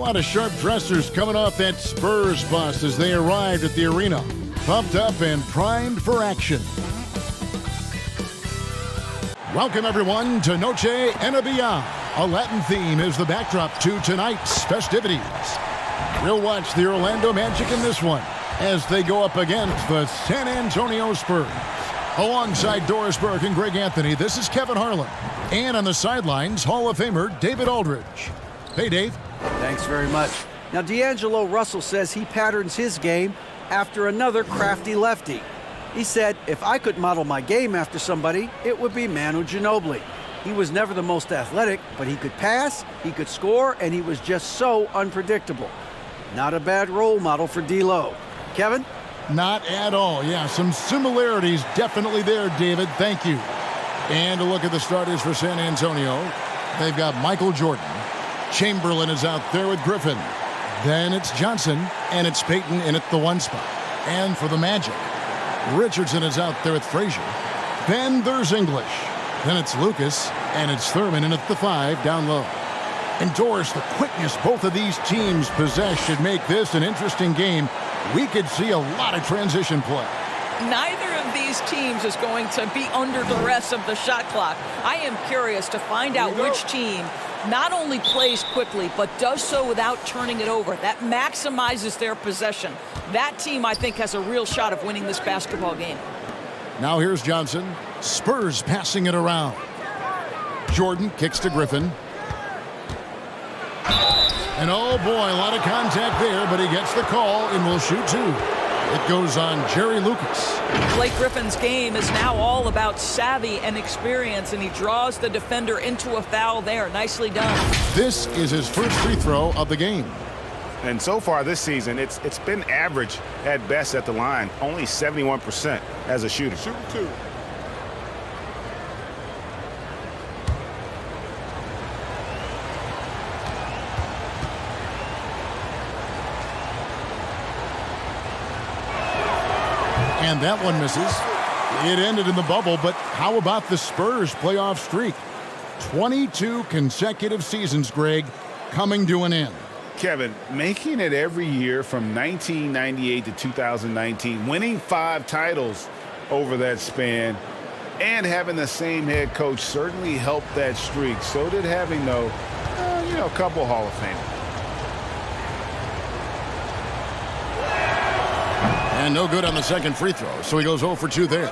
lot of sharp dressers coming off that Spurs bus as they arrived at the arena. Pumped up and primed for action. Welcome, everyone, to Noche Enabia. A Latin theme is the backdrop to tonight's festivities. We'll watch the Orlando Magic in this one as they go up against the San Antonio Spurs. Alongside Doris Burke and Greg Anthony, this is Kevin Harlan. And on the sidelines, Hall of Famer David Aldridge. Hey, Dave. Thanks very much. Now, D'Angelo Russell says he patterns his game after another crafty lefty. He said, if I could model my game after somebody, it would be Manu Ginobili. He was never the most athletic, but he could pass, he could score, and he was just so unpredictable. Not a bad role model for D'Lo. Kevin? Not at all. Yeah, some similarities definitely there, David. Thank you. And a look at the starters for San Antonio. They've got Michael Jordan. Chamberlain is out there with Griffin. Then it's Johnson, and it's Payton in at the 1 spot. And for the Magic, Richardson is out there with Frazier. Then there's English. Then it's Lucas, and it's Thurmond in at the 5 down low. And Doris, the quickness both of these teams possess should make this an interesting game. We could see a lot of transition play. Neither of these teams is going to be under duress of the shot clock. I am curious to find out which team not only plays quickly, but does so without turning it over. That maximizes their possession. That team, I think, has a real shot of winning this basketball game. Now here's Johnson. Spurs passing it around. Jordan kicks to Griffin. And oh boy, a lot of contact there, but he gets the call and will shoot 2. It goes on Jerry Lucas. Blake Griffin's game is now all about savvy and experience, and he draws the defender into a foul there. Nicely done. This is his first free throw of the game. And so far this season, it's been average at best at the line. Only 71% as a shooter. Shooting 2. And that one misses. It ended in the bubble, but how about the Spurs playoff streak? 22 consecutive seasons, Greg, coming to an end. Kevin, making it every year from 1998 to 2019, winning 5 titles over that span, and having the same head coach certainly helped that streak. So did having, though, a couple Hall of Famers. And no good on the second free throw, so he goes 0 for 2 there.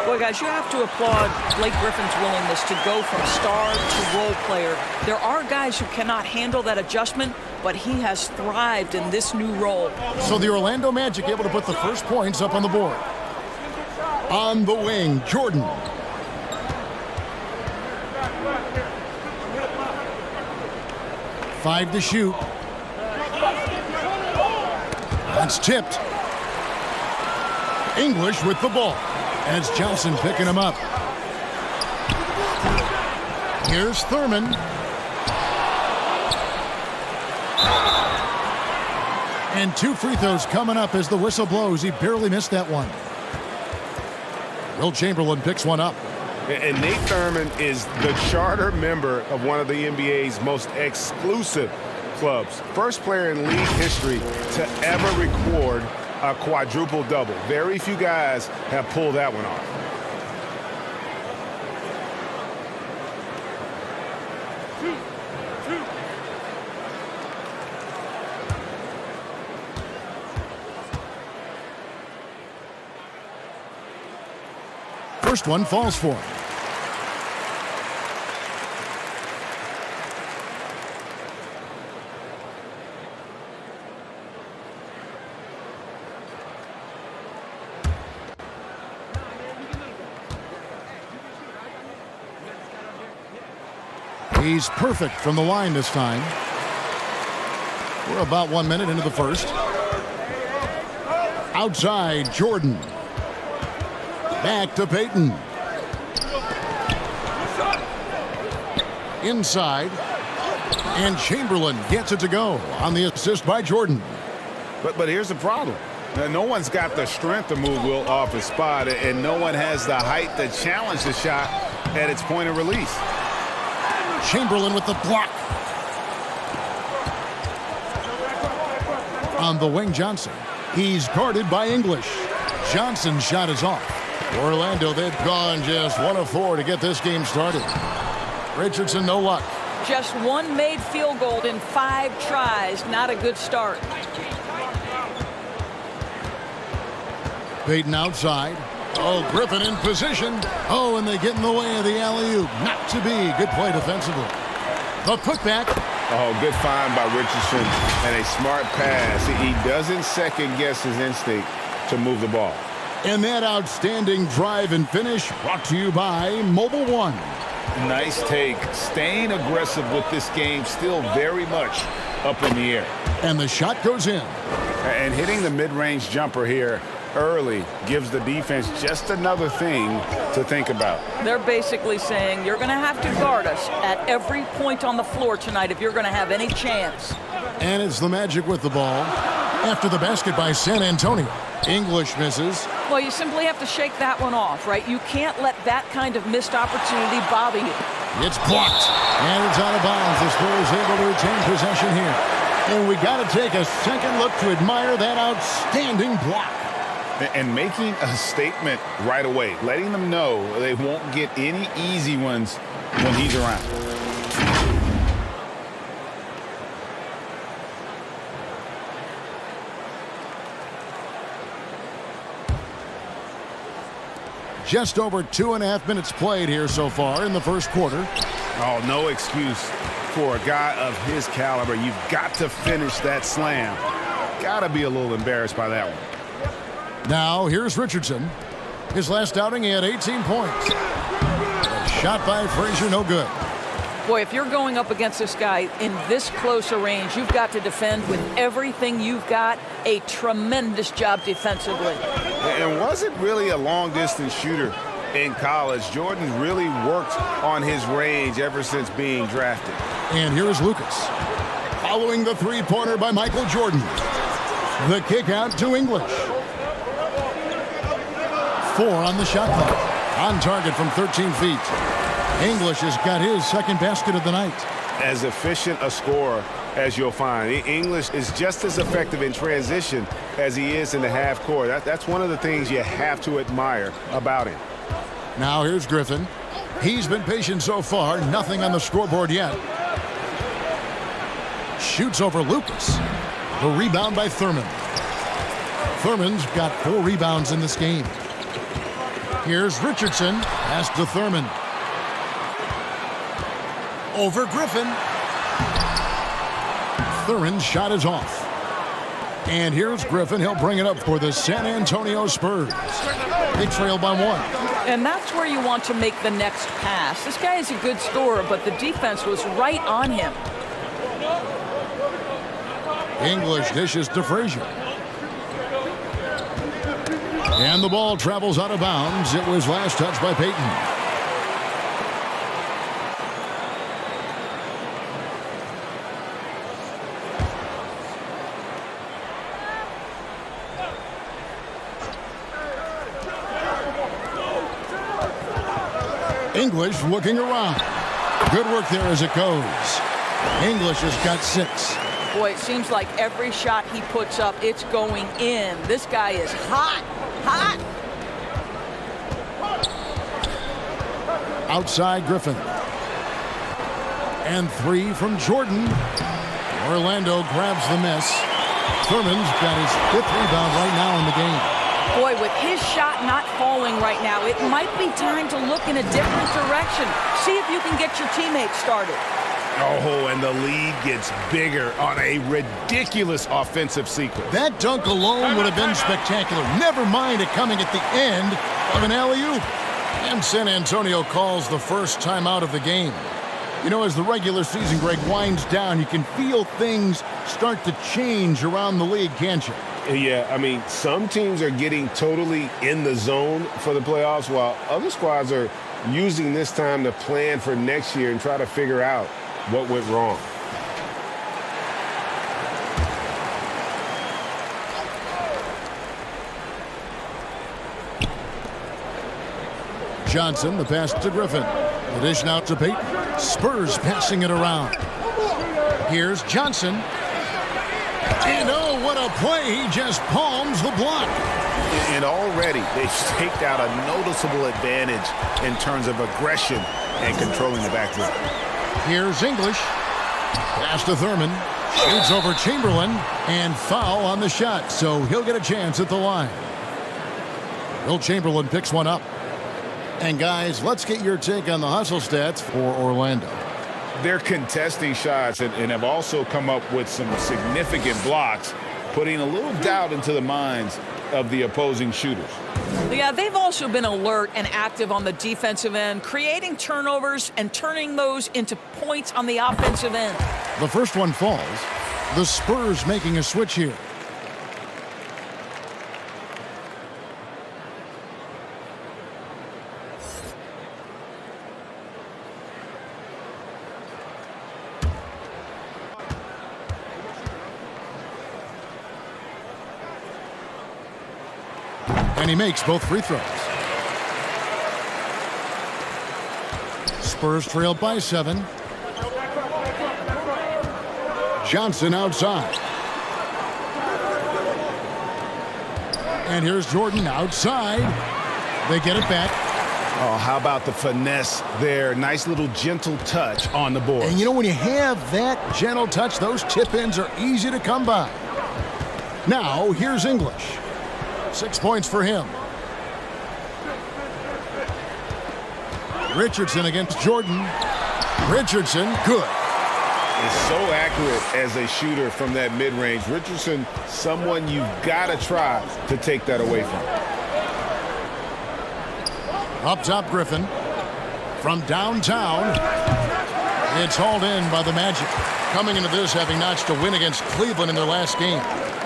Well, guys, you have to applaud Blake Griffin's willingness to go from star to role player. There are guys who cannot handle that adjustment, but he has thrived in this new role. So the Orlando Magic able to put the first points up on the board. On the wing, Jordan. Five to shoot. That's tipped. English with the ball. And it's Johnson picking him up. Here's Thurmond. And 2 free throws coming up as the whistle blows. He barely missed that one. Wilt Chamberlain picks one up. And Nate Thurmond is the charter member of one of the NBA's most exclusive clubs. First player in league history to ever record a quadruple-double. Very few guys have pulled that one off. First one falls for him. He's perfect from the line this time. We're about 1 minute into the first. Outside, Jordan. Back to Payton. Inside. And Chamberlain gets it to go on the assist by Jordan. But here's the problem. Now, no one's got the strength to move Wilt off his spot, and no one has the height to challenge the shot at its point of release. Chamberlain with the block. On the wing, Johnson. He's guarded by English. Johnson's shot is off. Orlando, they've gone just 1 of 4 to get this game started. Richardson, no luck. Just one made field goal in 5 tries. Not a good start. Payton outside. Oh, Griffin in position. Oh, and they get in the way of the alley-oop. Not to be. Good play defensively. The putback. Oh, good find by Richardson and a smart pass. He doesn't second-guess his instinct to move the ball. And that outstanding drive and finish brought to you by Mobile One. Nice take. Staying aggressive with this game, still very much up in the air. And the shot goes in. And hitting the mid-range jumper here early gives the defense just another thing to think about. They're basically saying you're going to have to guard us at every point on the floor tonight if you're going to have any chance. And it's the Magic with the ball. After the basket by San Antonio. English misses. Well, you simply have to shake that one off, right? You can't let that kind of missed opportunity bother you. It's blocked. And it's out of bounds. The Spurs able to retain possession here. And we got to take a second look to admire that outstanding block. And making a statement right away, letting them know they won't get any easy ones when he's around. Just over 2.5 minutes played here so far in the first quarter. Oh, no excuse for a guy of his caliber. You've got to finish that slam. Got to be a little embarrassed by that one. Now, here's Richardson. His last outing, he had 18 points. A shot by Frazier, no good. Boy, if you're going up against this guy in this close a range, you've got to defend with everything you've got. A tremendous job defensively. And wasn't really a long-distance shooter in college. Jordan really worked on his range ever since being drafted. And here is Lucas. Following the three-pointer by Michael Jordan. The kick out to English. 4 on the shot clock. On target from 13 feet. English has got his second basket of the night. As efficient a scorer as you'll find. English is just as effective in transition as he is in the half court. That's one of the things you have to admire about him. Now here's Griffin. He's been patient so far. Nothing on the scoreboard yet. Shoots over Lucas. The rebound by Thurmond. Thurmond's got 4 rebounds in this game. Here's Richardson. Pass to Thurmond. Over Griffin. Thurmond's shot is off. And here's Griffin. He'll bring it up for the San Antonio Spurs. They trail by 1. And that's where you want to make the next pass. This guy is a good scorer, but the defense was right on him. English dishes to Frazier. And the ball travels out of bounds. It was last touched by Payton. English looking around. Good work there as it goes. English has got 6. Boy, it seems like every shot he puts up, it's going in. This guy is hot. Hot. Outside Griffin. And 3 from Jordan. Orlando grabs the miss. Thurmond's got his 5th rebound right now in the game. Boy, with his shot not falling right now, it might be time to look in a different direction. See if you can get your teammates started. Oh, and the lead gets bigger on a ridiculous offensive sequence. That dunk alone would have been spectacular. Never mind it coming at the end of an alley-oop. And San Antonio calls the first timeout of the game. You know, as the regular season, Greg, winds down, you can feel things start to change around the league, can't you? Yeah, I mean, some teams are getting totally in the zone for the playoffs, while other squads are using this time to plan for next year and try to figure out what went wrong. Johnson, the pass to Griffin. The dish now to Payton. Spurs passing it around. Here's Johnson. And oh, what a play. He just palms the block. And already they've staked out a noticeable advantage in terms of aggression and controlling the backfield. Here's English. Pass to Thurmond. Shoots over Chamberlain. And foul on the shot, so he'll get a chance at the line. Wilt Chamberlain picks one up. And guys, let's get your take on the hustle stats for Orlando. They're contesting shots and have also come up with some significant blocks, putting a little doubt into the minds of the opposing shooters. Yeah, they've also been alert and active on the defensive end, creating turnovers and turning those into points on the offensive end. The first one falls. The Spurs making a switch here. And he makes both free throws. Spurs trailed by 7. Johnson outside. And here's Jordan outside. They get it back. Oh, how about the finesse there? Nice little gentle touch on the board. And you know, when you have that gentle touch, those tip-ins are easy to come by. Now, here's English. 6 points for him. Richardson against Jordan. Richardson, good. Is so accurate as a shooter from that mid-range. Richardson, someone you've got to try to take that away from. Up top, Griffin. From downtown, it's hauled in by the Magic. Coming into this, having notched a win against Cleveland in their last game.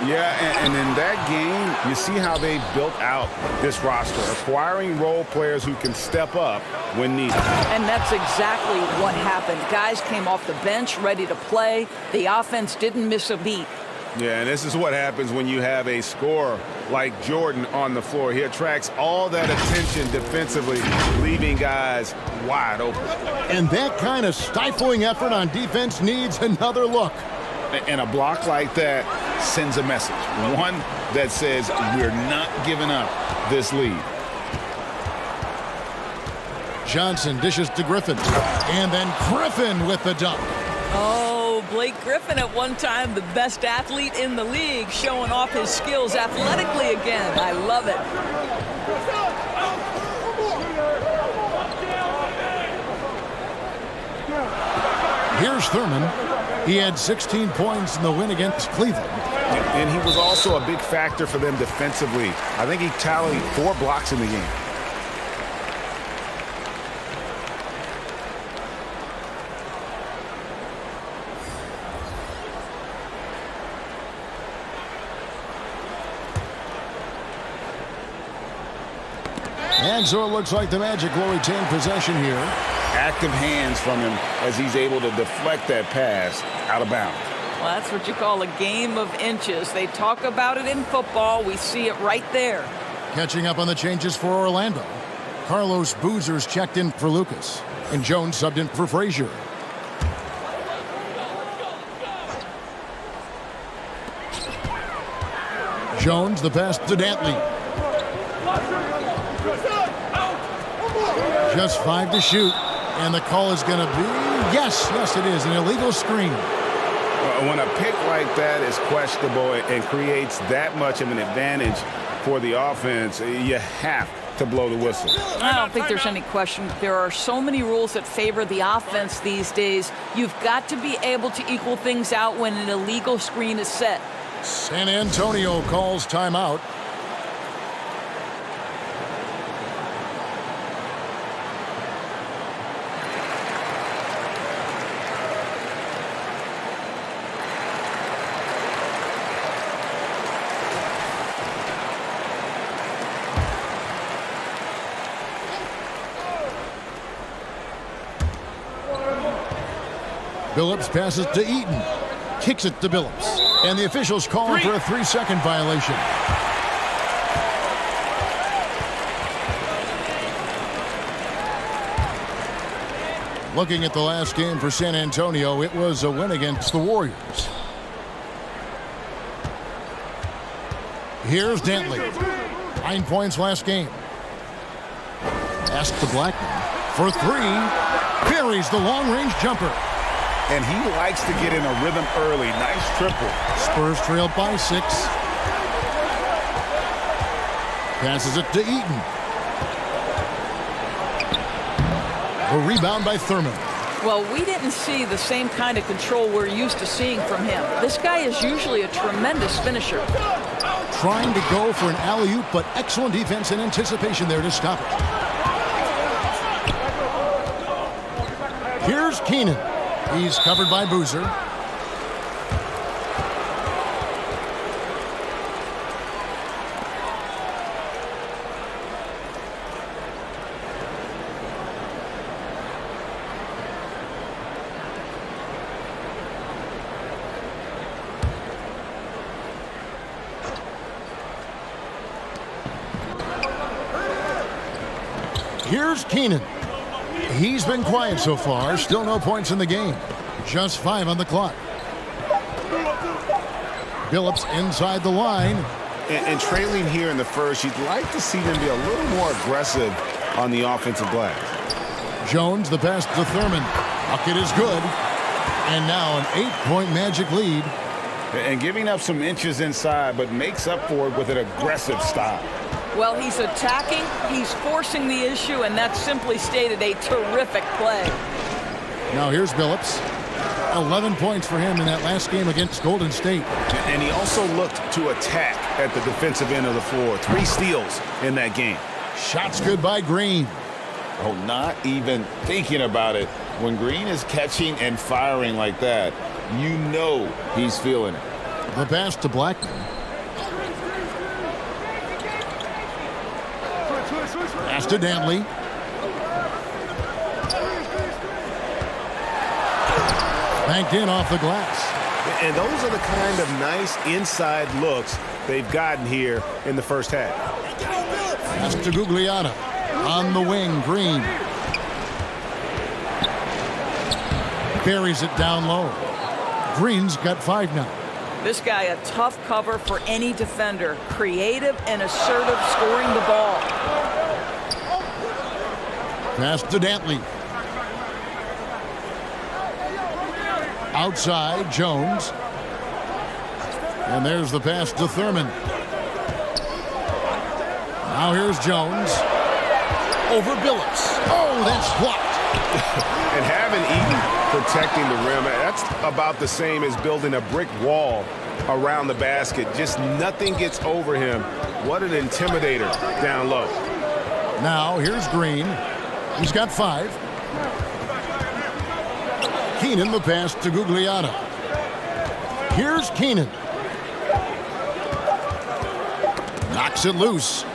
Yeah, and in that game, you see how they built out this roster, acquiring role players who can step up when needed. And that's exactly what happened. Guys came off the bench ready to play. The offense didn't miss a beat. Yeah, and this is what happens when you have a scorer like Jordan on the floor. He attracts all that attention defensively, leaving guys wide open. And that kind of stifling effort on defense needs another look. And a block like that sends a message, one that says we're not giving up this lead. Johnson dishes to Griffin, and then Griffin with the dunk. Oh, Blake Griffin at one time the best athlete in the league, showing off his skills athletically again. I love it. Here's Thurmond. He had 16 points in the win against Cleveland. And he was also a big factor for them defensively. I think he tallied 4 blocks in the game. And so it looks like the Magic will retain possession here. Active hands from him as he's able to deflect that pass out of bounds. Well, that's what you call a game of inches. They talk about it in football. We see it right there. Catching up on the changes for Orlando. Carlos Boozer's checked in for Lucas. And Jones subbed in for Frazier. Jones, the pass to Dantley. Just 5 to shoot. And the call is going to be, yes, it is, an illegal screen. When a pick like that is questionable and creates that much of an advantage for the offense, you have to blow the whistle. I don't think there's any question. There are so many rules that favor the offense these days. You've got to be able to equal things out when an illegal screen is set. San Antonio calls timeout. Billups passes to Eaton. Kicks it to Billups. And the officials call for a 3-second violation. Looking at the last game for San Antonio, it was a win against the Warriors. Here's Dantley. 9 points last game. Pass to Blackman for three. Buries the long-range jumper. And he likes to get in a rhythm early. Nice triple. Spurs trailed by 6. Passes it to Eaton. A rebound by Thurmond. Well, we didn't see the same kind of control we're used to seeing from him. This guy is usually a tremendous finisher. Trying to go for an alley-oop, but excellent defense and anticipation there to stop it. Here's Keenan. He's covered by Boozer. Here's Keenan. He's been quiet so far. Still no points in the game. Just 5 on the clock. Billups inside the line. And trailing here in the first, you'd like to see them be a little more aggressive on the offensive glass. Jones, the pass to Thurmond. Bucket is good. And now an 8-point Magic lead. And giving up some inches inside, but makes up for it with an aggressive style. Well, he's attacking, he's forcing the issue, and that's simply stated a terrific play. Now here's Billups. 11 points for him in that last game against Golden State. And he also looked to attack at the defensive end of the floor. 3 steals in that game. Shots good by Green. Oh, not even thinking about it. When Green is catching and firing like that, you know he's feeling it. The pass to Blackman. Pass to Dantley. Banked in off the glass. And those are the kind of nice inside looks they've gotten here in the first half. Pass to Gugliotta. On the wing, Green. Buries it down low. Green's got 5 now. This guy, a tough cover for any defender. Creative and assertive scoring the ball. Pass to Dantley. Outside, Jones. And there's the pass to Thurmond. Now here's Jones. Over Billups. Oh, that's blocked. And having Eaton protecting the rim, that's about the same as building a brick wall around the basket. Just nothing gets over him. What an intimidator down low. Now here's Green. He's got 5. Keenan, the pass to Gugliotta. Here's Keenan. Knocks it loose.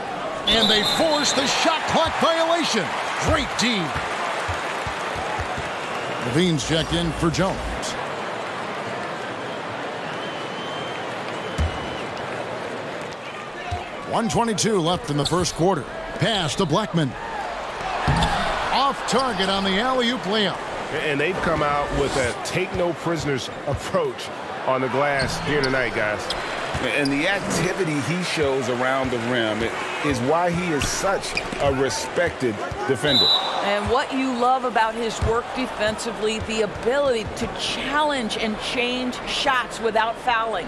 And they force the shot clock violation. Great D. Levine's checked in for Jones. .122 left in the first quarter. Pass to Blackman. Off target on the alley-oop layup. And they've come out with a take-no-prisoners approach on the glass here tonight, guys. And the activity he shows around the rim is why he is such a respected defender. And what you love about his work defensively, the ability to challenge and change shots without fouling.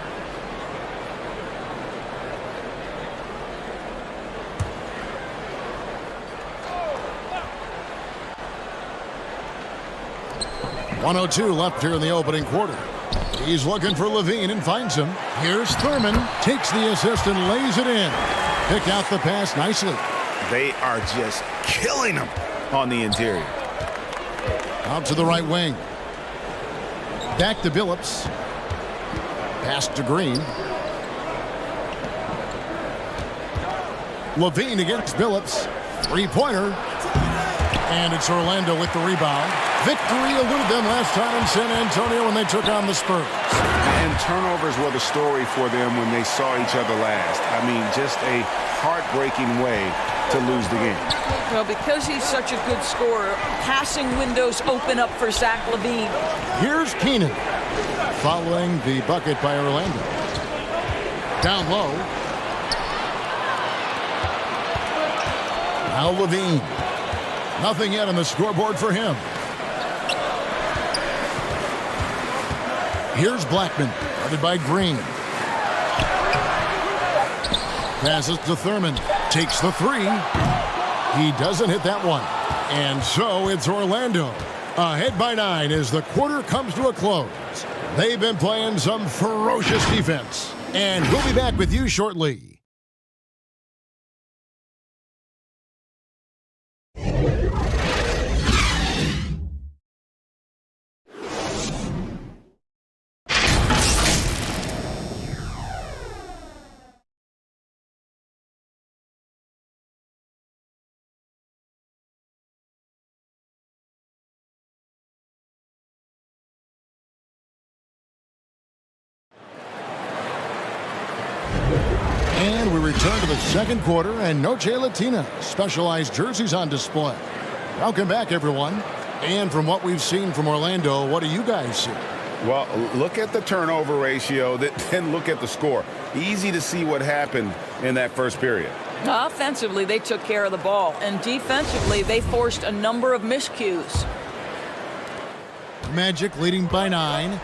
.102 left here in the opening quarter. He's looking for Levine and finds him. Here's Thurmond. Takes the assist and lays it in. Pick out the pass nicely. They are just killing him on the interior. Out to the right wing. Back to Billups. Pass to Green. Levine against Billups. 3-pointer. And it's Orlando with the rebound. Victory eluded them last time in San Antonio when they took on the Spurs. And turnovers were the story for them when they saw each other last. I mean, just a heartbreaking way to lose the game. Well, because he's such a good scorer, passing windows open up for Zach LaVine. Here's Keenan. Following the bucket by Orlando. Down low. Now Levine. Nothing yet on the scoreboard for him. Here's Blackman, guarded by Green. Passes to Thurmond. Takes the three. He doesn't hit that one. And so it's Orlando. Ahead by 9 as the quarter comes to a close. They've been playing some ferocious defense. And we'll be back with you shortly. And we return to the second quarter, and Noche Latina specialized jerseys on display. Welcome back, everyone. And from what we've seen from Orlando, what do you guys see? Well, look at the turnover ratio, then look at the score. Easy to see what happened in that first period. Offensively, they took care of the ball, and defensively, they forced a number of miscues. Magic leading by 9.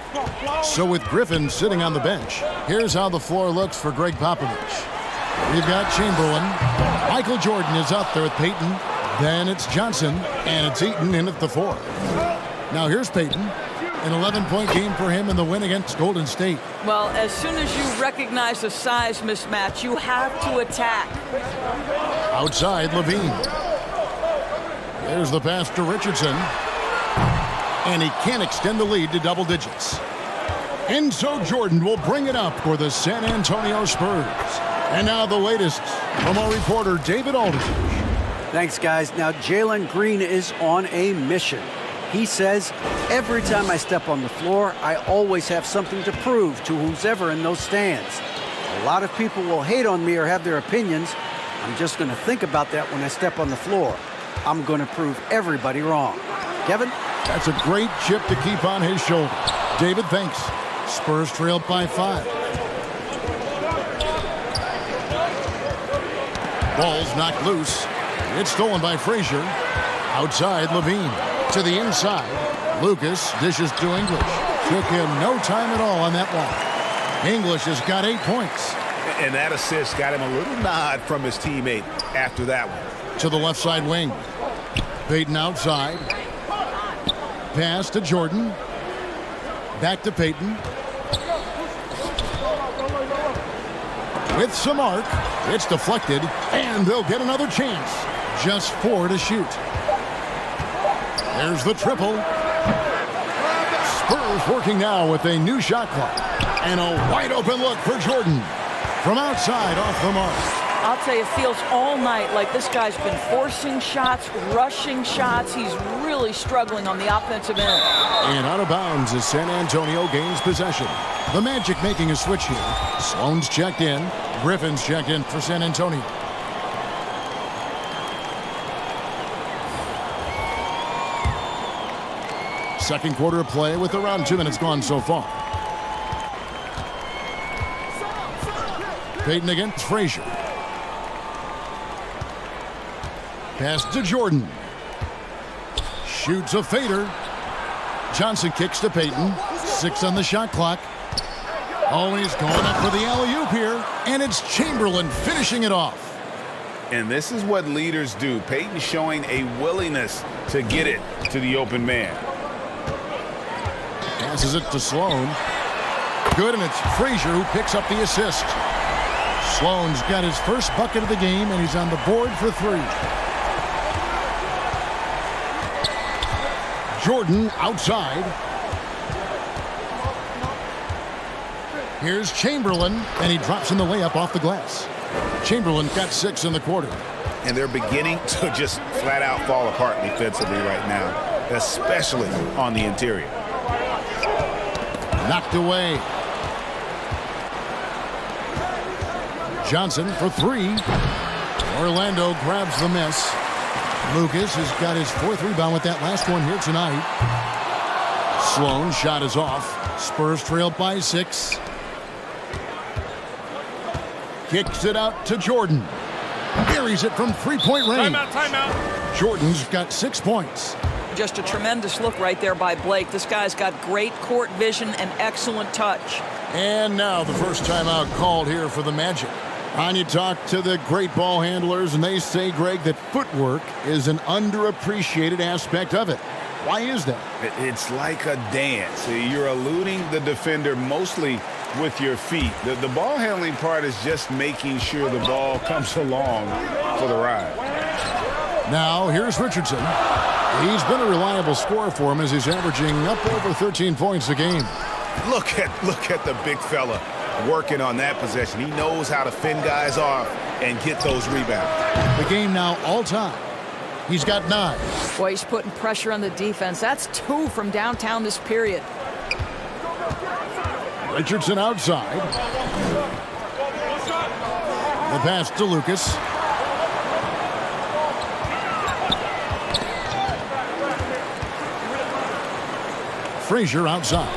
So with Griffin sitting on the bench, here's how the floor looks for Greg Popovich. We've got Chamberlain. Michael Jordan is out there with Payton. Then it's Johnson, and it's Eaton in at the 4. Now here's Payton. An 11-point game for him in the win against Golden State. Well, as soon as you recognize the size mismatch, you have to attack. Outside, Levine. There's the pass to Richardson. And he can't extend the lead to double digits. And so Jordan will bring it up for the San Antonio Spurs. And now the latest from our reporter, David Aldridge. Thanks, guys. Now, Jalen Green is on a mission. He says, every time I step on the floor, I always have something to prove to who's ever in those stands. A lot of people will hate on me or have their opinions. I'm just going to think about that when I step on the floor. I'm going to prove everybody wrong. Kevin? That's a great chip to keep on his shoulder. David, thanks. Spurs trail by 5. Ball's knocked loose. It's stolen by Frazier. Outside, Levine. To the inside. Lucas dishes to English. Took him no time at all on that one. English has got 8 points. And that assist got him a little nod from his teammate after that one. To the left side wing. Payton outside. Pass to Jordan. Back to Payton. With some arc. It's deflected. And they'll get another chance. Just 4 to shoot. There's the triple. Spurs working now with a new shot clock. And a wide open look for Jordan. From outside off the mark. I'll tell you, it feels all night like this guy's been forcing shots, rushing shots. He's really struggling on the offensive end. And out of bounds as San Antonio gains possession. The Magic making a switch here. Sloan's checked in. Griffin's checked in for San Antonio. Second quarter of play with around 2 minutes gone so far. Payton against Frazier. Pass to Jordan. Shoots a fader. Johnson kicks to Payton. 6 on the shot clock. Oh, he's going up for the alley-oop here. And it's Chamberlain finishing it off. And this is what leaders do. Payton showing a willingness to get it to the open man. Passes it to Sloan. Good, and it's Frazier who picks up the assist. Sloan's got his first bucket of the game, and he's on the board for 3. Jordan outside. Here's Chamberlain, and he drops in the layup off the glass. Chamberlain got 6 in the quarter. And they're beginning to just flat out fall apart defensively right now, especially on the interior. Knocked away. Johnson for 3. Orlando grabs the miss. Lucas has got his 4th rebound with that last one here tonight. Sloan's shot is off. Spurs trail by 6. Kicks it out to Jordan. buries it from three-point range. Timeout. Jordan's got 6 points. Just a tremendous look right there by Blake. This guy's got great court vision and excellent touch. And now the first timeout called here for the Magic. And you talk to the great ball handlers, and they say, Greg, that footwork is an underappreciated aspect of it. Why is that? It's like a dance. You're eluding the defender mostly with your feet. The ball handling part is just making sure the ball comes along for the ride. Now, here's Richardson. He's been a reliable scorer for him as he's averaging up over 13 points a game. Look at the big fella working on that possession. He knows how to fend guys off and get those rebounds. The game now all-time. He's got 9. Boy, he's putting pressure on the defense. That's 2 from downtown this period. Richardson outside. The pass to Lucas. Frazier outside.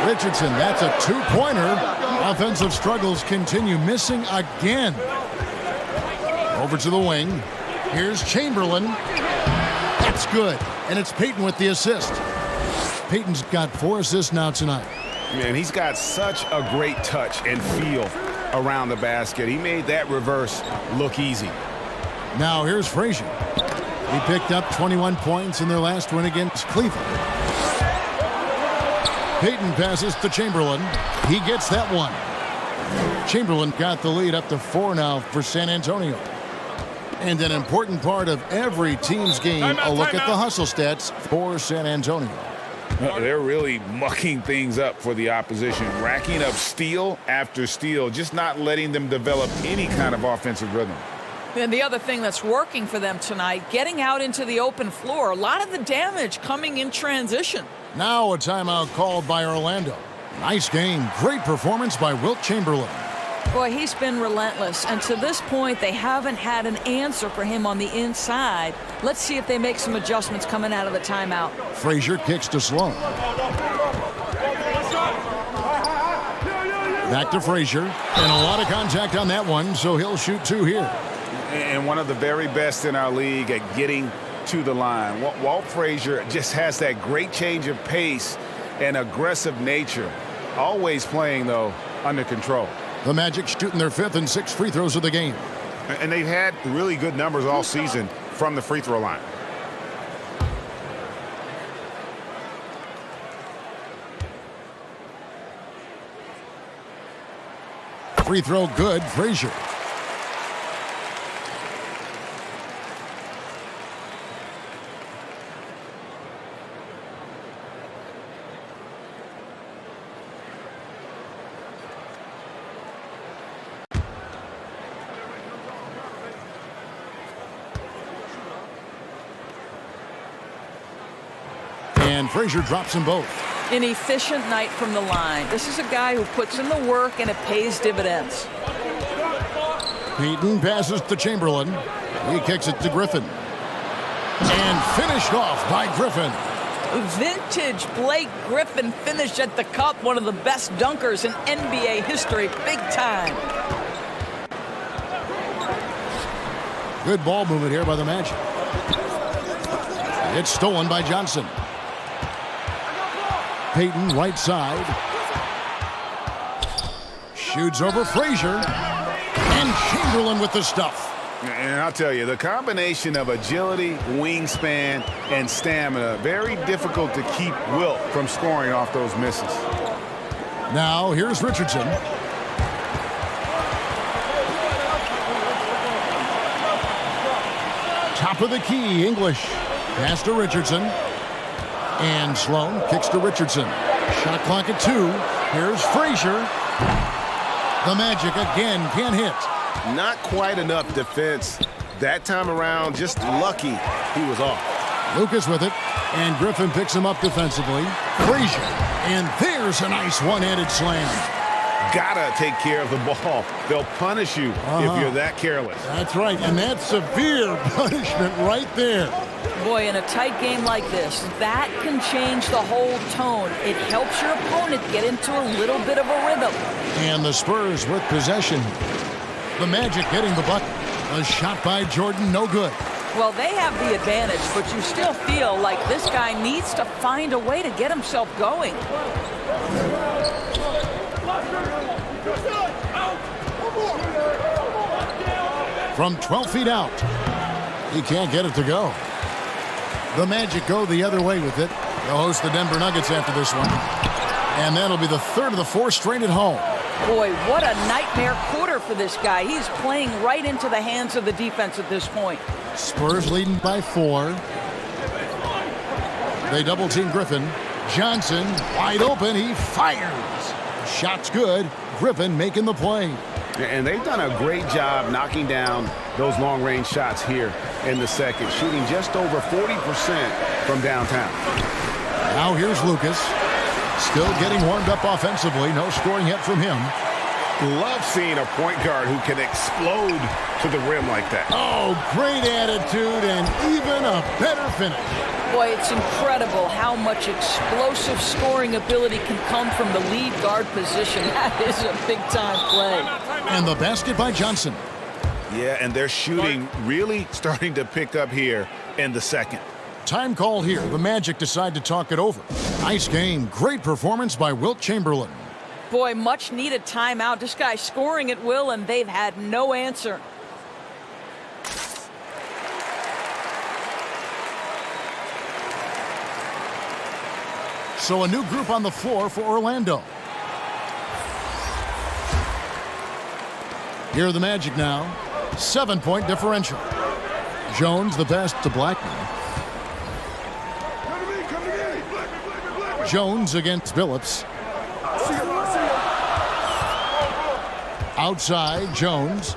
Richardson, that's a two-pointer. Offensive struggles continue, missing again. Over to the wing. Here's Chamberlain. That's good. And it's Payton with the assist. Payton's got 4 assists now tonight. Man, he's got such a great touch and feel around the basket. He made that reverse look easy. Now here's Frazier. He picked up 21 points in their last win against Cleveland. Payton passes to Chamberlain. He gets that one. Chamberlain got the lead up to 4 now for San Antonio. And an important part of every team's game, a look at the hustle stats for San Antonio. They're really mucking things up for the opposition, racking up steal after steal, just not letting them develop any kind of offensive rhythm. And the other thing that's working for them tonight, getting out into the open floor. A lot of the damage coming in transition. Now a timeout called by Orlando. Nice game. Great performance by Wilt Chamberlain. Boy, he's been relentless. And to this point, they haven't had an answer for him on the inside. Let's see if they make some adjustments coming out of the timeout. Frazier kicks to Sloan. Back to Frazier. And a lot of contact on that one, so he'll shoot 2 here. And one of the very best in our league at getting to the line. Walt Frazier just has that great change of pace and aggressive nature. Always playing, though, under control. The Magic shooting their 5th and 6th free throws of the game. And they've had really good numbers all season from the free throw line. Free throw good, Frazier. And Frazier drops them both. An efficient night from the line. This is a guy who puts in the work and it pays dividends. Payton passes to Chamberlain. He kicks it to Griffin. And finished off by Griffin. Vintage Blake Griffin finished at the cup. One of the best dunkers in NBA history. Big time. Good ball movement here by the Magic. It's stolen by Johnson. Payton, right side. Shoots over Frazier. And Chamberlain with the stuff. And I'll tell you, the combination of agility, wingspan, and stamina, very difficult to keep Wilt from scoring off those misses. Now, here's Richardson. Top of the key, English. Pass to Richardson. And Sloan kicks to Richardson. Shot clock at 2. Here's Frazier. The Magic again can't hit. Not quite enough defense. That time around, just lucky he was off. Lucas with it. And Griffin picks him up defensively. Frazier. And there's a nice one-handed slam. Gotta take care of the ball. They'll punish you if you're that careless. That's right. And that's severe punishment right there. Boy, in a tight game like this, that can change the whole tone. It helps your opponent get into a little bit of a rhythm. And the Spurs with possession. The Magic getting the bucket. A shot by Jordan, no good. Well, they have the advantage, but you still feel like this guy needs to find a way to get himself going. From 12 feet out. He can't get it to go. The Magic go the other way with it. They'll host the Denver Nuggets after this one. And that'll be the third of the four straight at home. Boy, what a nightmare quarter for this guy. He's playing right into the hands of the defense at this point. Spurs leading by 4. They double team Griffin. Johnson wide open. He fires. Shot's good. Griffin making the play. And they've done a great job knocking down those long-range shots here in the second, shooting just over 40% from downtown. Now here's Lucas. Still getting warmed up offensively. No scoring yet from him. Love seeing a point guard who can explode to the rim like that. Oh, great attitude and even a better finish. Boy, it's incredible how much explosive scoring ability can come from the lead guard position. That is a big-time play. And the basket by Johnson. Yeah, and their shooting really starting to pick up here in the second. Time called here. The Magic decide to talk it over. Nice game. Great performance by Wilt Chamberlain. Boy, much-needed timeout. This guy's scoring at will, and they've had no answer. So a new group on the floor for Orlando. Here are the Magic now. 7-point differential. Jones the pass to Blackman. Jones against Phillips. Outside, Jones.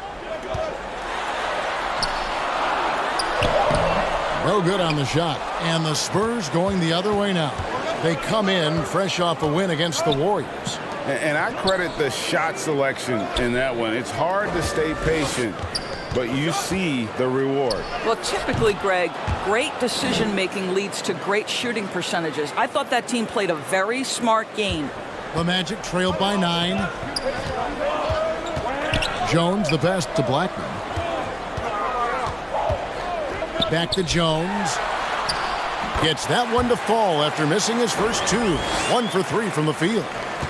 No good on the shot. And the Spurs going the other way now. They come in fresh off a win against the Warriors. And I credit the shot selection in that one. It's hard to stay patient, but you see the reward. Well, typically, Greg, great decision-making leads to great shooting percentages. I thought that team played a very smart game. The Magic trailed by 9. Jones the pass to Blackman. Back to Jones. Gets that one to fall after missing his first 2. 1 for 3 from the field.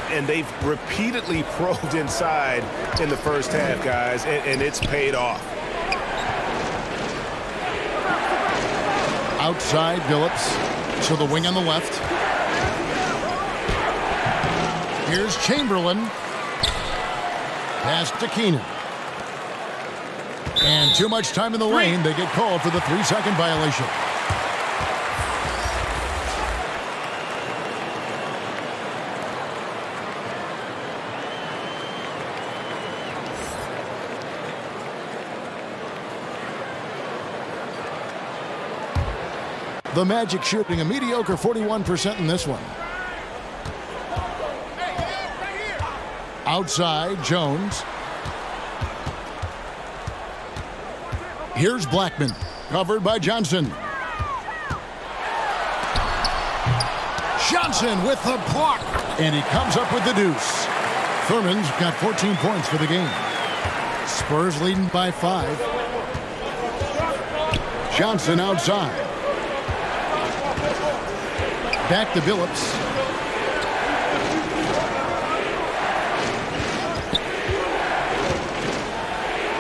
And they've repeatedly probed inside in the first half, guys, and it's paid off. Outside, Phillips to the wing on the left. Here's Chamberlain. Pass to Keenan. And too much time in the lane. They get called for the 3-second violation. The Magic shooting a mediocre 41% in this one. Outside, Jones. Here's Blackman, covered by Johnson. Johnson with the block, and he comes up with the deuce. Thurmond's got 14 points for the game. Spurs leading by 5. Johnson outside. Back to Phillips.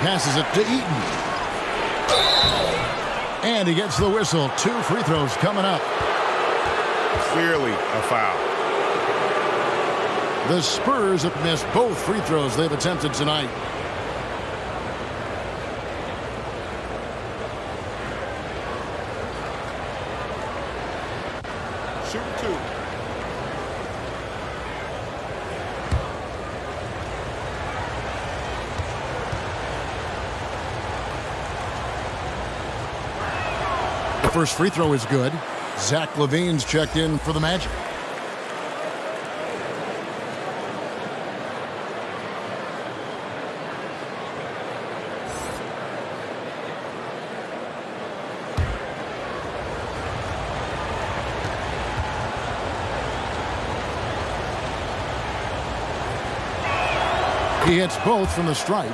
Passes it to Eaton. And he gets the whistle. 2 free throws coming up. Clearly a foul. The Spurs have missed both free throws they've attempted tonight. Shoot 2. The first free throw is good. Zach LaVine's checked in for the Magic. He hits both from the stripe.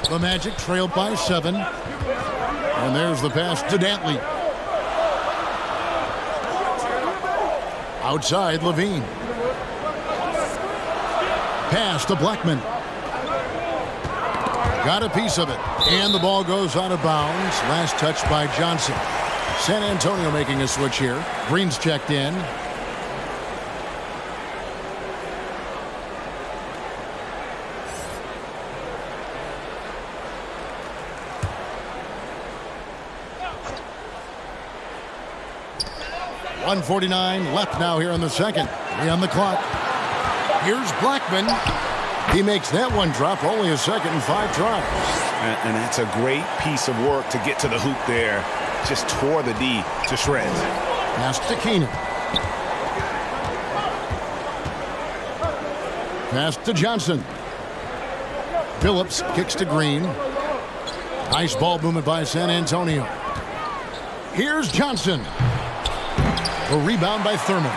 The Magic trailed by 7. And there's the pass to Dantley. Outside, Levine. Pass to Blackman. Got a piece of it. And the ball goes out of bounds. Last touch by Johnson. San Antonio making a switch here. Green's checked in. .149 left now here in the second. 3 on the clock. Here's Blackman. He makes that one drop. Only a second and 5 tries. And that's a great piece of work to get to the hoop there. Just tore the D to shreds. Pass to Keenan. Pass to Johnson. Phillips kicks to Green. Nice ball movement by San Antonio. Here's Johnson. A rebound by Thurmond.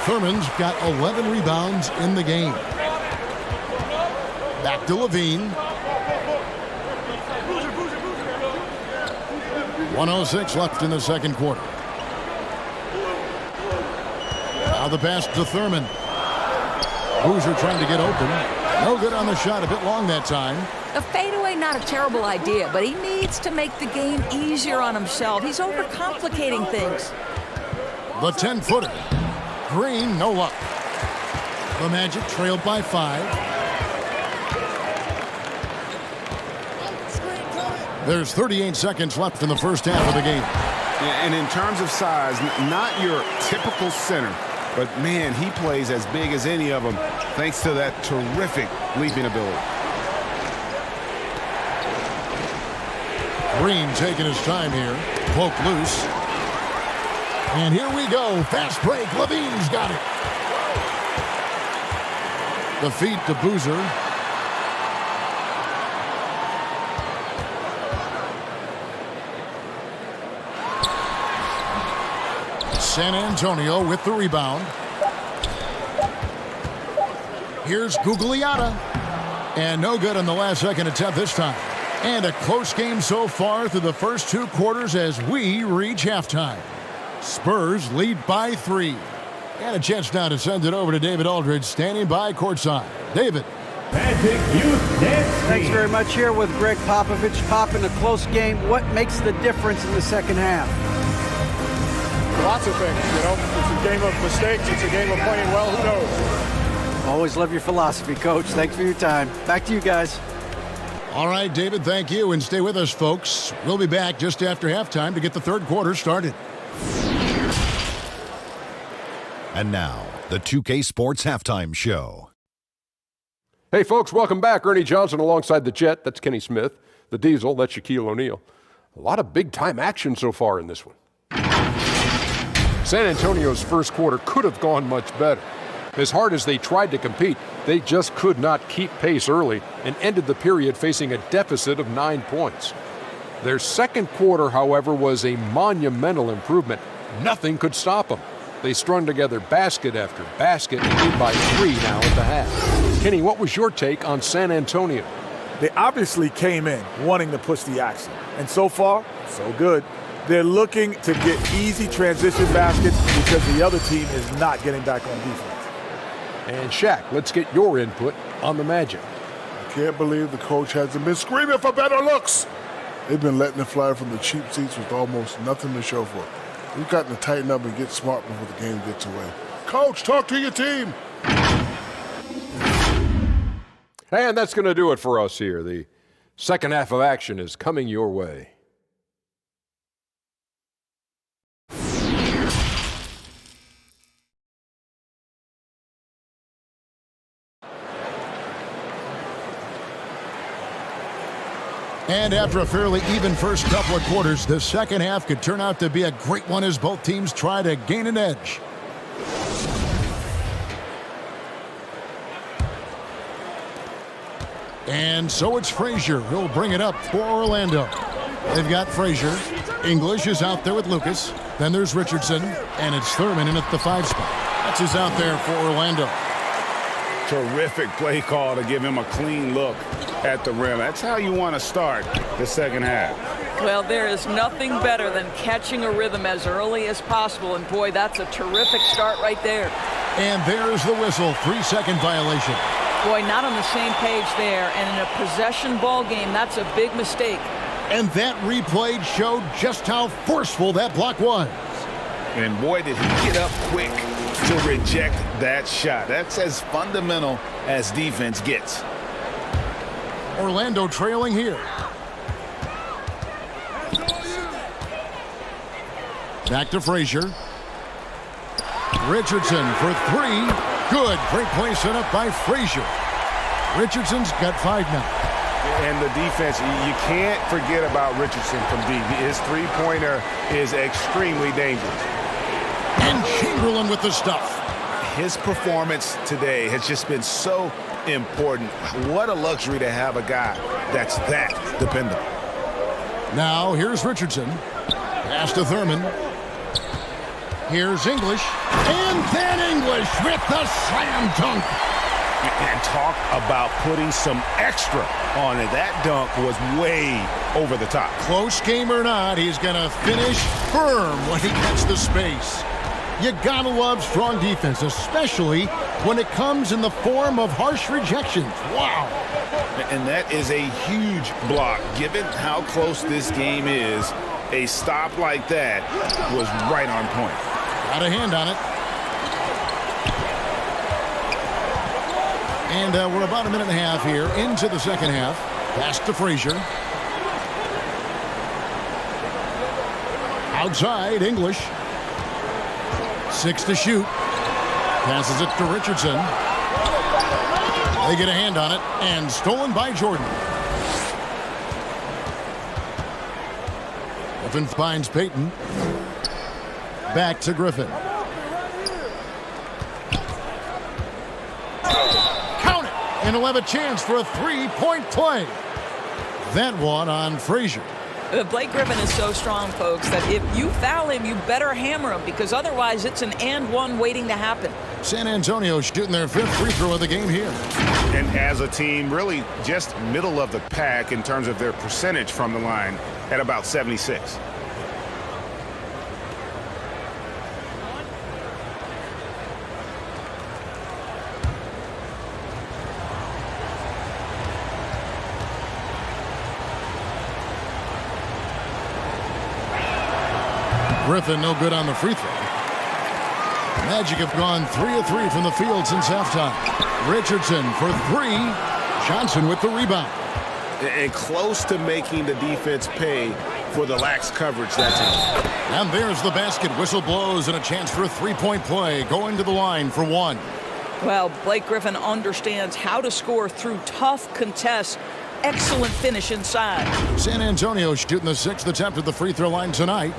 Thurmond's got 11 rebounds in the game. Back to Levine. 1:06 left in the second quarter. Now the pass to Thurmond. Boozer trying to get open. No good on the shot. A bit long that time. A fadeaway, not a terrible idea, but he needs to make the game easier on himself. He's overcomplicating things. The 10-footer. Green, no luck. The Magic trailed by 5. There's 38 seconds left in the first half of the game. Yeah, and in terms of size, not your typical center, but man, he plays as big as any of them thanks to that terrific leaping ability. Green taking his time here. Poke loose. And here we go. Fast break. Levine's got it. The feed to Boozer. San Antonio with the rebound. Here's Gugliotta. And no good on the last second attempt this time. And a close game so far through the first 2 quarters as we reach halftime. Spurs lead by 3. And a chance now to send it over to David Aldridge, standing by courtside. David. Thanks very much. Here with Greg Popovich. Pop, in a close game, what makes the difference in the second half? Lots of things, you know. It's a game of mistakes. It's a game of playing well. Who knows? Always love your philosophy, Coach. Thanks for your time. Back to you guys. All right, David, thank you. And stay with us, folks. We'll be back just after halftime to get the third quarter started. And now, the 2K Sports Halftime Show. Hey, folks, welcome back. Ernie Johnson alongside the Jet. That's Kenny Smith. The Diesel, that's Shaquille O'Neal. A lot of big-time action so far in this one. San Antonio's first quarter could have gone much better. As hard as they tried to compete, they just could not keep pace early and ended the period facing a deficit of 9 points. Their second quarter, however, was a monumental improvement. Nothing could stop them. They strung together basket after basket and lead by 3 now at the half. Kenny, what was your take on San Antonio? They obviously came in wanting to push the action. And so far, so good. They're looking to get easy transition baskets because the other team is not getting back on defense. And Shaq, let's get your input on the Magic. I can't believe the coach hasn't been screaming for better looks. They've been letting it fly from the cheap seats with almost nothing to show for it. We've got to tighten up and get smart before the game gets away. Coach, talk to your team. And that's going to do it for us here. The second half of action is coming your way. And after a fairly even first couple of quarters, the second half could turn out to be a great one as both teams try to gain an edge. And so it's Frazier who'll bring it up for Orlando. They've got Frazier. English is out there with Lucas. Then there's Richardson, and it's Thurmond in at the 5 spot. That's who's out there for Orlando. Terrific play call to give him a clean look at the rim. That's how you want to start the second half. Well, there is nothing better than catching a rhythm as early as possible, and boy, that's a terrific start right there. And there's the whistle, 3-second violation. Boy, not on the same page there, and in a possession ball game, that's a big mistake. And that replay showed just how forceful that block was. And boy, did he get up quick to reject that shot. That's as fundamental as defense gets. Orlando trailing here. Back to Frazier. Richardson for three. Good. Great play set up by Frazier. Richardson's got 5 now. And the defense, you can't forget about Richardson from deep. His three-pointer is extremely dangerous. And Chamberlain with the stuff. His performance today has just been so important. What a luxury to have a guy that's that dependable. Now here's Richardson. Pass to Thurmond. Here's English. And then English with the slam dunk. And talk about putting some extra on it. That dunk was way over the top. Close game or not, he's going to finish firm when he gets the space. You gotta love strong defense, especially when it comes in the form of harsh rejections. Wow. And that is a huge block. Given how close this game is, a stop like that was right on point. Got a hand on it. And we're about a minute and a half here into the second half. Pass to Frazier. Outside, English. 6 to shoot. Passes it to Richardson. They get a hand on it, and stolen by Jordan. Griffin finds Payton. Back to Griffin. Count it! And he'll have a chance for a three-point play. That one on Frazier. Blake Griffin is so strong, folks, that if you foul him, you better hammer him, because otherwise it's an and one waiting to happen. San Antonio shooting their 5th free throw of the game here. And as a team, really just middle of the pack in terms of their percentage from the line at about 76. Griffin no good on the free throw. Magic have gone 3 of 3 from the field since halftime. Richardson for 3. Johnson with the rebound. And close to making the defense pay for the lax coverage that time. And there's the basket. Whistle blows and a chance for a three-point play. Going to the line for 1. Well, Blake Griffin understands how to score through tough contests. Excellent finish inside. San Antonio shooting the 6th attempt at the free throw line tonight.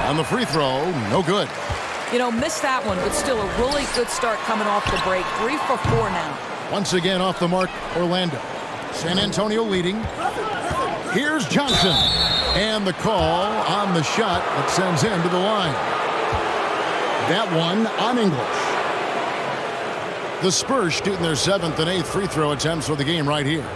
On the free throw, no good. You know, missed that one, but still a really good start coming off the break. 3 for 4 now. Once again off the mark, Orlando. San Antonio leading. Here's Johnson. And the call on the shot that sends him to the line. That one on English. The Spurs shooting their 7th and 8th free throw attempts for the game right here.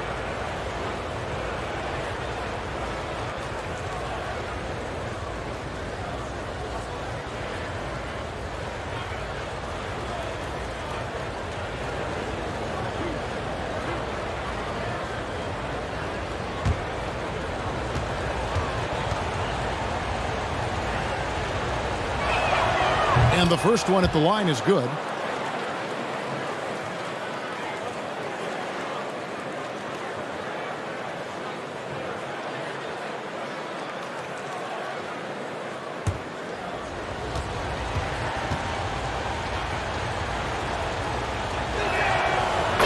And the first one at the line is good.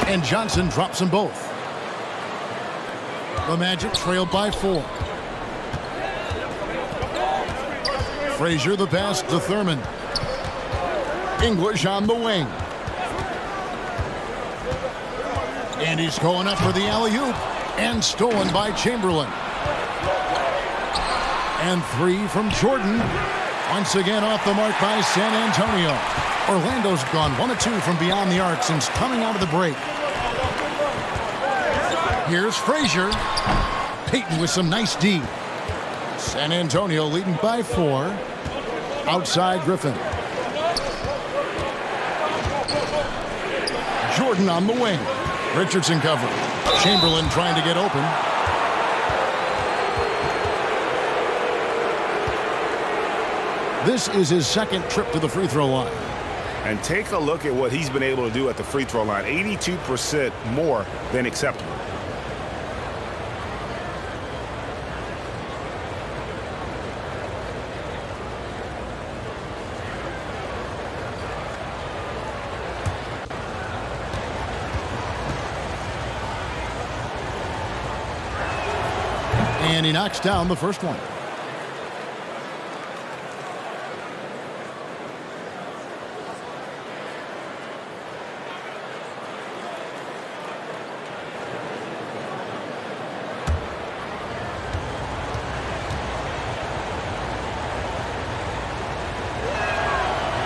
And Johnson drops them both. The Magic trailed by 4. Frazier the pass to Thurmond. English on the wing. And he's going up for the alley-oop. And stolen by Chamberlain. And 3 from Jordan. Once again off the mark by San Antonio. Orlando's gone 1 of 2 from beyond the arc since coming out of the break. Here's Frazier. Payton with some nice D. San Antonio leading by 4. Outside Griffin. Jordan on the wing. Richardson covered. Chamberlain trying to get open. This is his second trip to the free throw line. And take a look at what he's been able to do at the free throw line. 82% more than acceptable. And he knocks down the first one.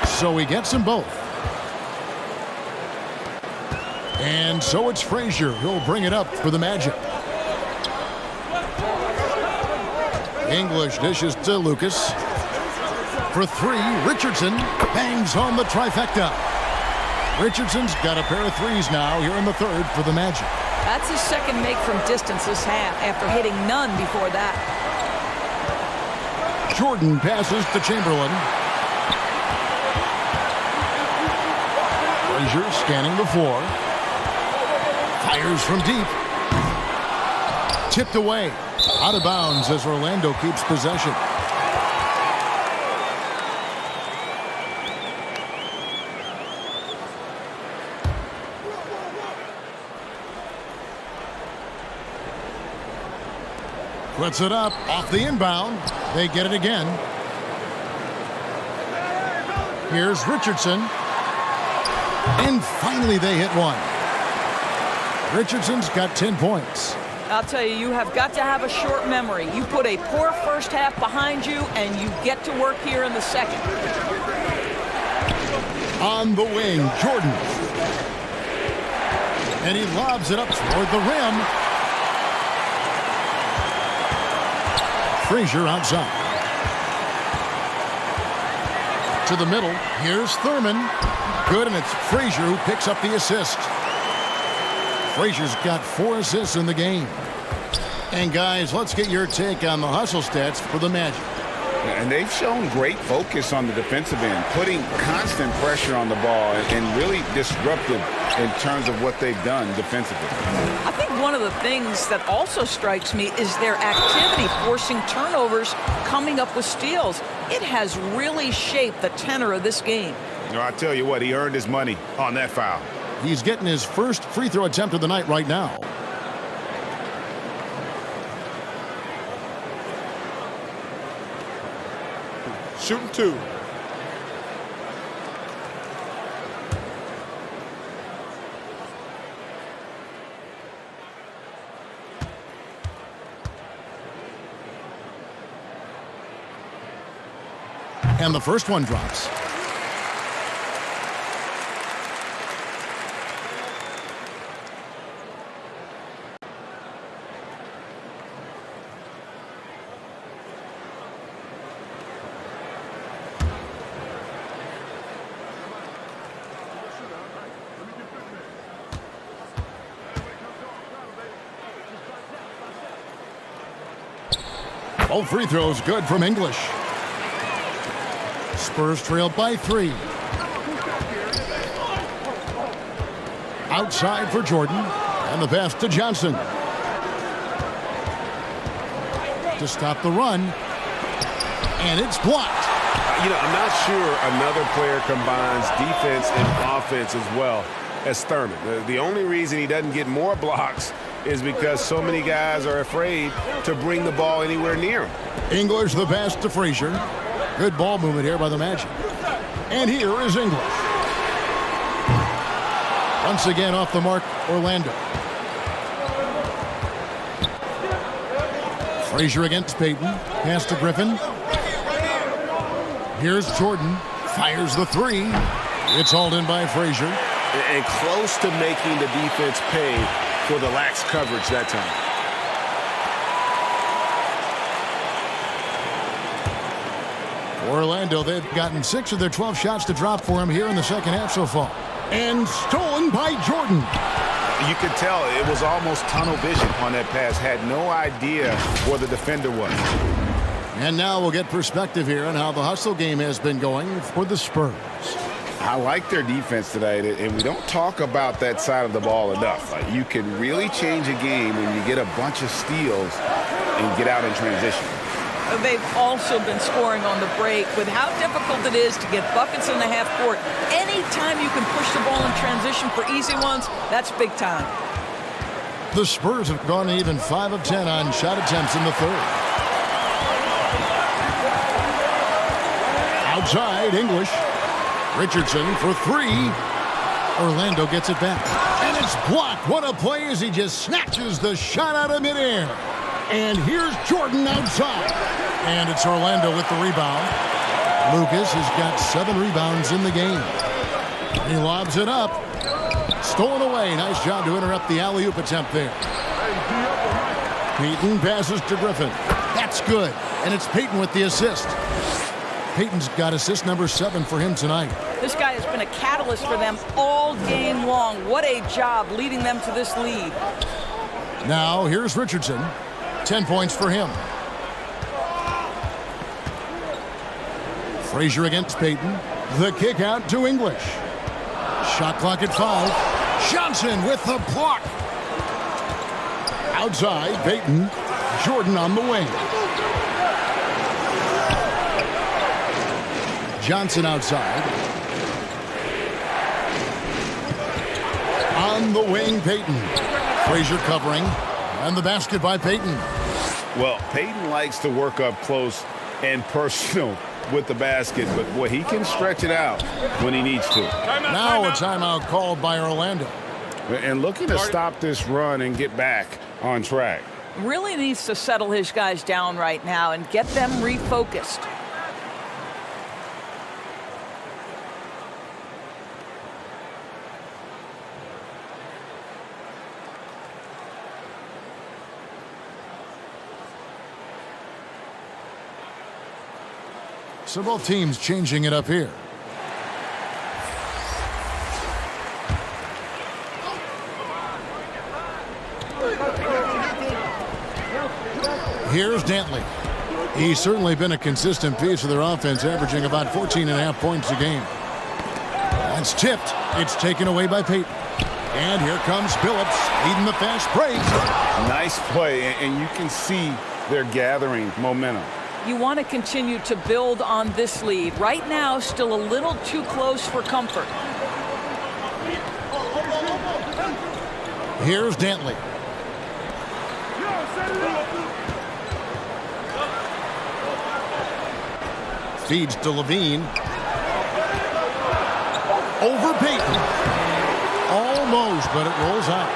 So he gets them both. And so it's Frazier who'll bring it up for the Magic. English dishes to Lucas. For 3, Richardson bangs home the trifecta. Richardson's got a pair of threes now here in the third for the Magic. That's his second make from distance this half after hitting none before that. Jordan passes to Chamberlain. Frazier scanning the floor. Fires from deep. Tipped away. Out of bounds as Orlando keeps possession. Puts it up off the inbound. They get it again. Here's Richardson. And finally they hit one. Richardson's got 10 points. I'll tell you, you have got to have a short memory. You put a poor first half behind you, and you get to work here in the second. On the wing, Jordan. And he lobs it up toward the rim. Frazier outside. To the middle, here's Thurmond. Good, and it's Frazier who picks up the assist. Frazier's got 4 assists in the game. And guys, let's get your take on the hustle stats for the Magic. And they've shown great focus on the defensive end, putting constant pressure on the ball and really disruptive in terms of what they've done defensively. I think one of the things that also strikes me is their activity forcing turnovers, coming up with steals. It has really shaped the tenor of this game. You know, I tell you what, he earned his money on that foul. He's getting his first free throw attempt of the night right now. Shooting 2. And the first one drops. All free throws good from English. Spurs trail by 3. Outside for Jordan. And the pass to Johnson. To stop the run. And it's blocked. You know, I'm not sure another player combines defense and offense as well as Thurmond. The only reason he doesn't get more blocks is because so many guys are afraid to bring the ball anywhere near him. English the pass to Frazier. Good ball movement here by the Magic. And here is English. Once again off the mark, Orlando. Frazier against Payton. Pass to Griffin. Here's Jordan. Fires the three. It's hauled in by Frazier. And close to making the defense pay for the lax coverage that time. Orlando, they've gotten 6 of their 12 shots to drop for him here in the second half so far. And stolen by Jordan. You could tell it was almost tunnel vision on that pass. Had no idea where the defender was. And now we'll get perspective here on how the hustle game has been going for the Spurs. I like their defense tonight, and we don't talk about that side of the ball enough. You can really change a game when you get a bunch of steals and get out in transition. They've also been scoring on the break. With how difficult it is to get buckets in the half court, anytime you can push the ball in transition for easy ones, that's big time. The Spurs have gone even 5 of 10 on shot attempts in the third. Outside, English. Richardson for 3. Orlando gets it back. And it's blocked. What a play as he just snatches the shot out of midair. And here's Jordan outside. And it's Orlando with the rebound. Lucas has got 7 rebounds in the game. He lobs it up. Stolen away. Nice job to interrupt the alley-oop attempt there. Payton passes to Griffin. That's good. And it's Payton with the assist. Payton's got assist number 7 for him tonight. This guy has been a catalyst for them all game long. What a job leading them to this lead. Now here's Richardson. 10 points for him. Frazier against Payton. The kick out to English. Shot clock at 5. Johnson with the block. Outside, Payton. Jordan on the wing. Johnson outside. On the wing, Payton. Frazier covering. And the basket by Payton. Well, Payton likes to work up close and personal with the basket, but boy, he can stretch it out when he needs to. Now a timeout called by Orlando. And looking to stop this run and get back on track. Really needs to settle his guys down right now and get them refocused. So both teams changing it up here. Here's Dantley. He's certainly been a consistent piece of their offense, averaging about 14.5 points a game. That's tipped. It's taken away by Payton. And here comes Billups leading the fast break. Nice play, and you can see they're gathering momentum. You want to continue to build on this lead. Right now, still a little too close for comfort. Here's Dantley. Feeds to Levine. Over Payton. Almost, but it rolls out.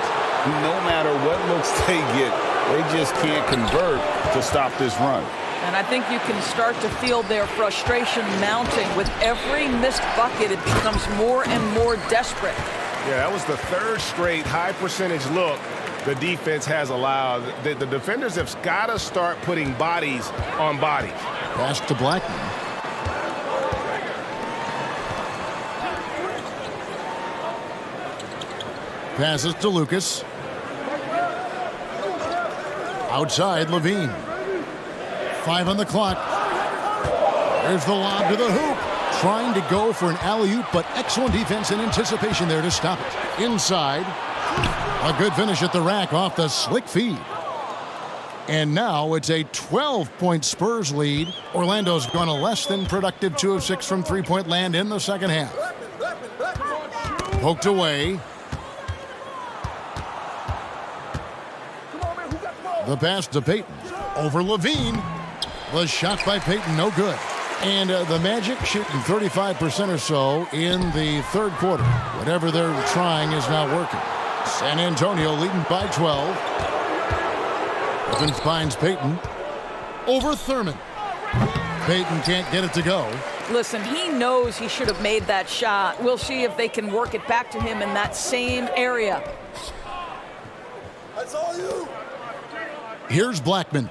No matter what looks they get, they just can't convert to stop this run. And I think you can start to feel their frustration mounting. With every missed bucket, it becomes more and more desperate. Yeah, that was the 3rd straight high percentage look the defense has allowed. The defenders have got to start putting bodies on bodies. Pass to Blackman. Passes to Lucas. Outside, Levine. 5 on the clock. There's the lob to the hoop. Trying to go for an alley-oop, but excellent defense and anticipation there to stop it. Inside. A good finish at the rack off the slick feed. And now it's a 12-point Spurs lead. Orlando's gone a less than productive 2 of 6 from three-point land in the second half. Poked away. The pass to Payton. Over Levine. The shot by Payton, no good. And the Magic shooting 35% or so in the third quarter. Whatever they're trying is not working. San Antonio leading by 12. Griffin finds Payton over Thurmond. Payton can't get it to go. Listen, he knows he should have made that shot. We'll see if they can work it back to him in that same area. That's all you. Here's Blackman.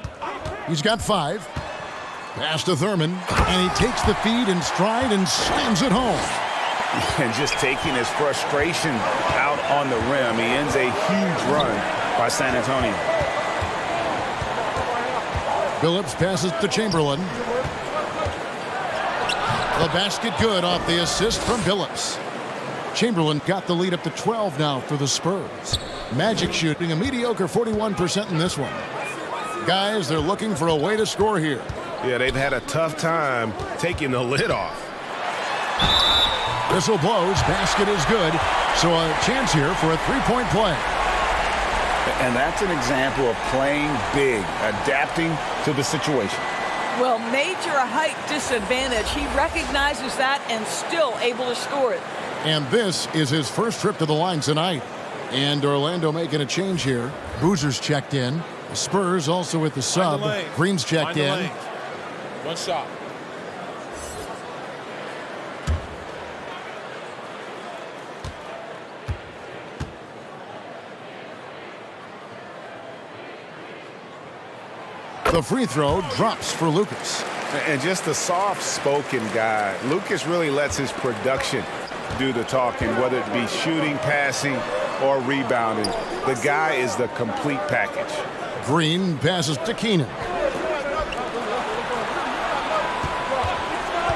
He's got 5. Pass to Thurmond, and he takes the feed in stride and slams it home. And just taking his frustration out on the rim, he ends a huge run by San Antonio. Phillips passes to Chamberlain. The basket good off the assist from Phillips. Chamberlain got the lead up to 12 now for the Spurs. Magic shooting a mediocre 41% in this one. Guys, they're looking for a way to score here. Yeah, they've had a tough time taking the lid off. Whistle blows, basket is good, so a chance here for a three-point play. And that's an example of playing big, adapting to the situation. Well, major height disadvantage. He recognizes that and still able to score it. And this is his first trip to the line tonight. And Orlando making a change here. Boozer's checked in. The Spurs also with the sub. Green's checked in. One shot. The free throw drops for Lucas. And just a soft-spoken guy. Lucas really lets his production do the talking, whether it be shooting, passing, or rebounding. The guy is the complete package. Green passes to Keenan.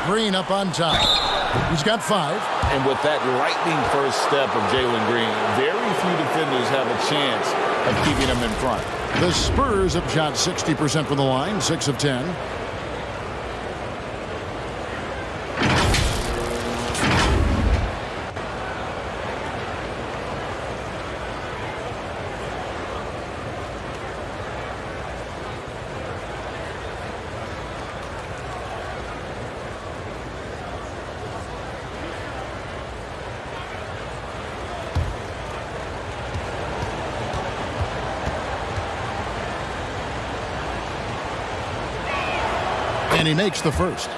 Green up on top. He's got 5. And with that lightning first step of Jalen Green, very few defenders have a chance of keeping him in front. The Spurs have shot 60% from the line, 6 of 10. And he makes the first.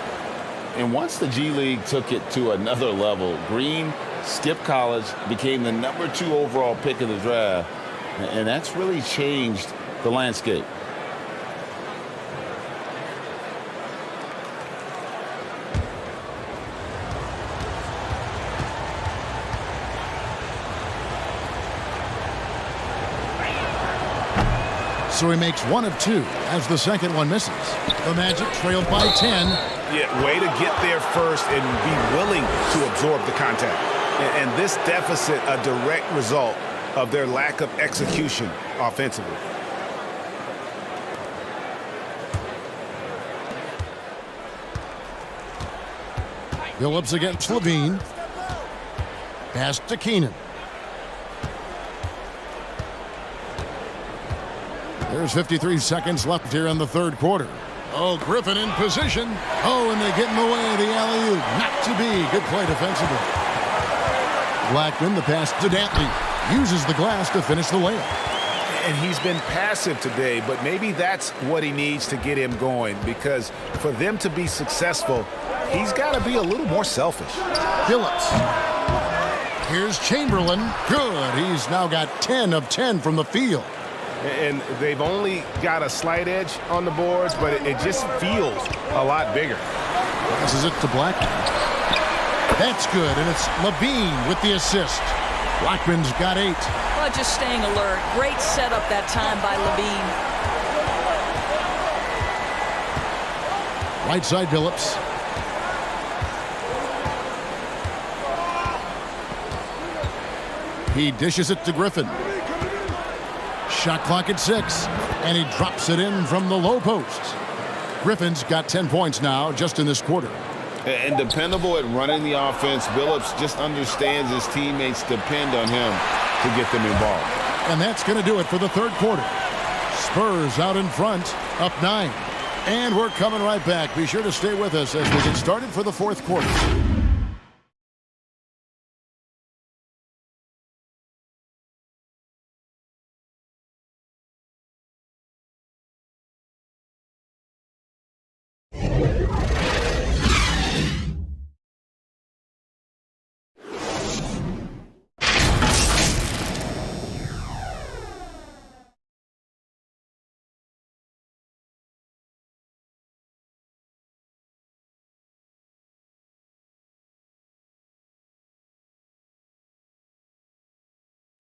And once the G League took it to another level, Green skipped college, became the #2 overall pick of the draft, and that's really changed the landscape. So he makes 1 of 2 as the second one misses. The Magic trailed by 10. Yeah, way to get there first and be willing to absorb the contact. And this deficit, a direct result of their lack of execution offensively. Phillips against Levine. Pass to Keenan. There's 53 seconds left here in the third quarter. Oh, Griffin in position. Oh, and they get in the way of the alley-oop. Not to be. Good play defensively. Blackman, the pass to Dantley. Uses the glass to finish the layup. And he's been passive today, but maybe that's what he needs to get him going, because for them to be successful, he's got to be a little more selfish. Phillips. Here's Chamberlain. Good. He's now got 10 of 10 from the field. And they've only got a slight edge on the boards, but it just feels a lot bigger. Passes it to Blackman. That's good, and it's Levine with the assist. Blackman's got 8. Well, just staying alert. Great setup that time by Levine. Right side, Phillips. He dishes it to Griffin. Shot clock at 6, and he drops it in from the low post. Griffin's got 10 points now just in this quarter. And dependable at running the offense, Phillips just understands his teammates depend on him to get them involved. And that's going to do it for the third quarter. Spurs out in front, up 9. And we're coming right back. Be sure to stay with us as we get started for the fourth quarter.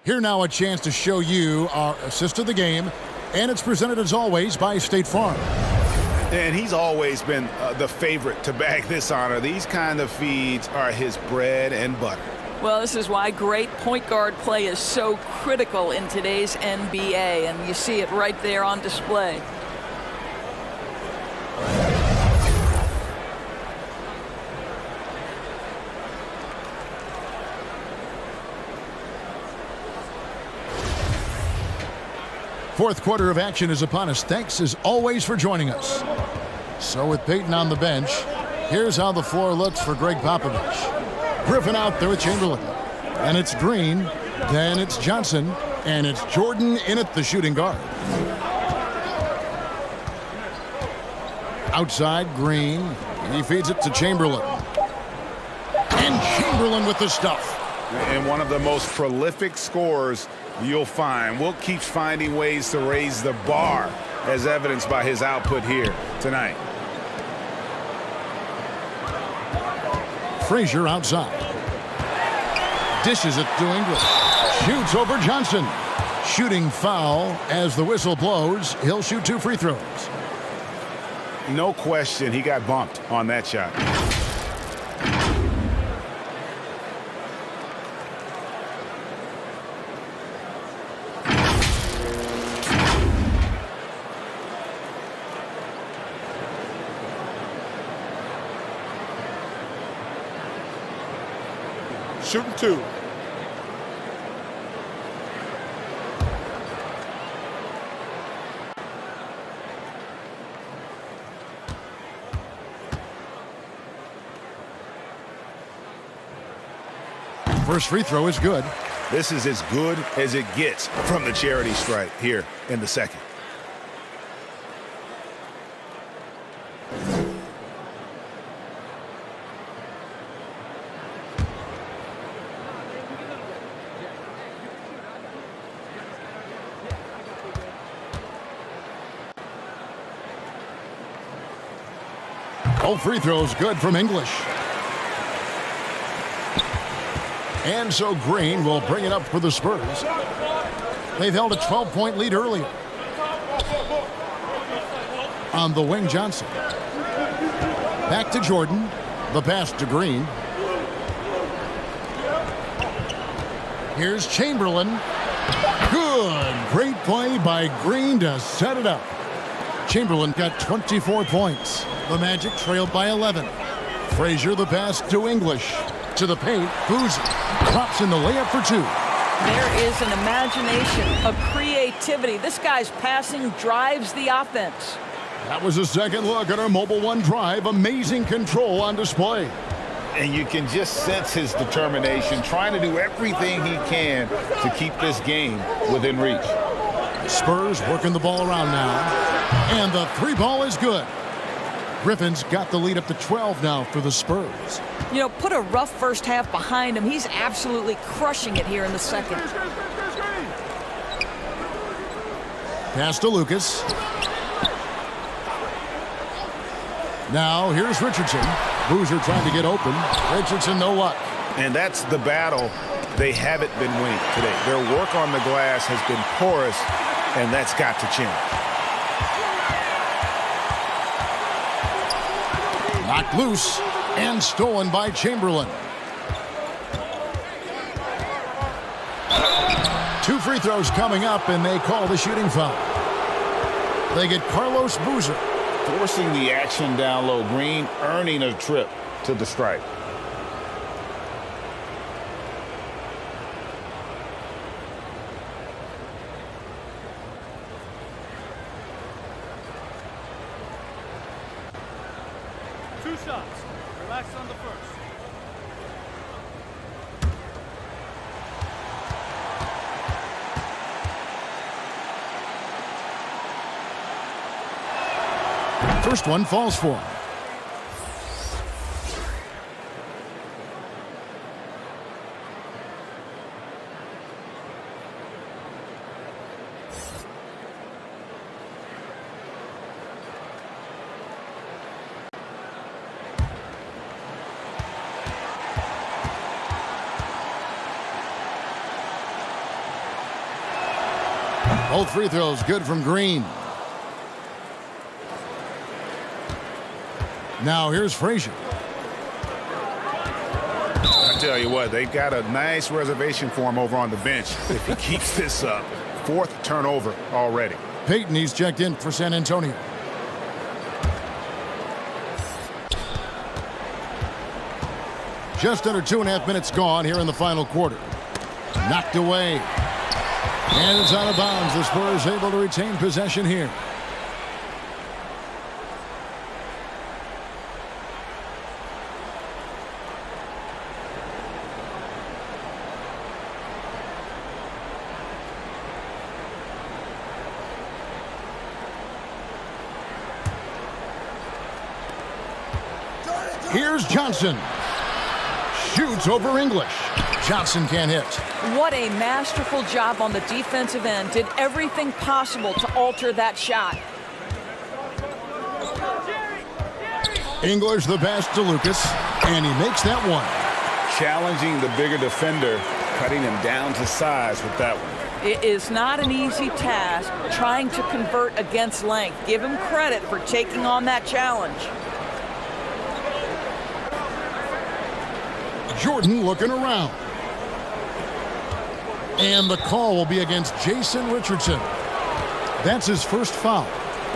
Here now a chance to show you our assist of the game, and it's presented as always by State Farm. And he's always been the favorite to bag this honor. These kind of feeds are his bread and butter. Well, this is why great point guard play is so critical in today's NBA, and you see it right there on display. Fourth quarter of action is upon us. Thanks as always for joining us. So with Peyton on the bench, here's how the floor looks for Greg Popovich. Griffin out there with Chamberlain. And it's Green, then it's Johnson, and it's Jordan in at the shooting guard. Outside, Green. He feeds it to Chamberlain. And Chamberlain with the stuff. And one of the most prolific scorers you'll find. Wilt keeps finding ways to raise the bar, as evidenced by his output here tonight. Frazier outside. Dishes it to English. Shoots over Johnson. Shooting foul as the whistle blows. He'll shoot 2 free throws. No question he got bumped on that shot. Shooting 2. First free throw is good. This is as good as it gets from the charity stripe here in the second. All free throws good from English. And so Green will bring it up for the Spurs. They've held a 12-point lead earlier. On the wing, Johnson. Back to Jordan. The pass to Green. Here's Chamberlain. Good. Great play by Green to set it up. Chamberlain got 24 points. The Magic trailed by 11. Frazier the pass to English. To the paint, Boozer drops in the layup for 2. There is an imagination, a creativity. This guy's passing drives the offense. That was a second look at our Mobile One drive. Amazing control on display. And you can just sense his determination, trying to do everything he can to keep this game within reach. Spurs working the ball around now. And the 3 ball is good. Griffin's got the lead up to 12 now for the Spurs. You know, put a rough first half behind him. He's absolutely crushing it here in the second. Pass to Lucas. Now here's Richardson. Boozer trying to get open. Richardson no luck. And that's the battle they haven't been winning today. Their work on the glass has been porous, and that's got to change. Knocked loose and stolen by Chamberlain. 2 free throws coming up, and they call the shooting foul. They get Carlos Boozer. Forcing the action down low. Green earning a trip to the stripe. 2 shots. Relax on the first. First one falls for him. Both free throws good from Green. Now here's Frazier. I tell you what, they've got a nice reservation for him over on the bench. If he keeps this up, 4th turnover already. Payton, he's checked in for San Antonio. Just under 2.5 minutes gone here in the final quarter. Knocked away. And it's out of bounds. The Spurs able to retain possession here. Here's Johnson. Shoots over English. Johnson can't hit. What a masterful job on the defensive end. Did everything possible to alter that shot. English the pass to Lucas, and he makes that one. Challenging the bigger defender, cutting him down to size with that one. It is not an easy task trying to convert against length. Give him credit for taking on that challenge. Jordan looking around. And the call will be against Jason Richardson. That's his first foul.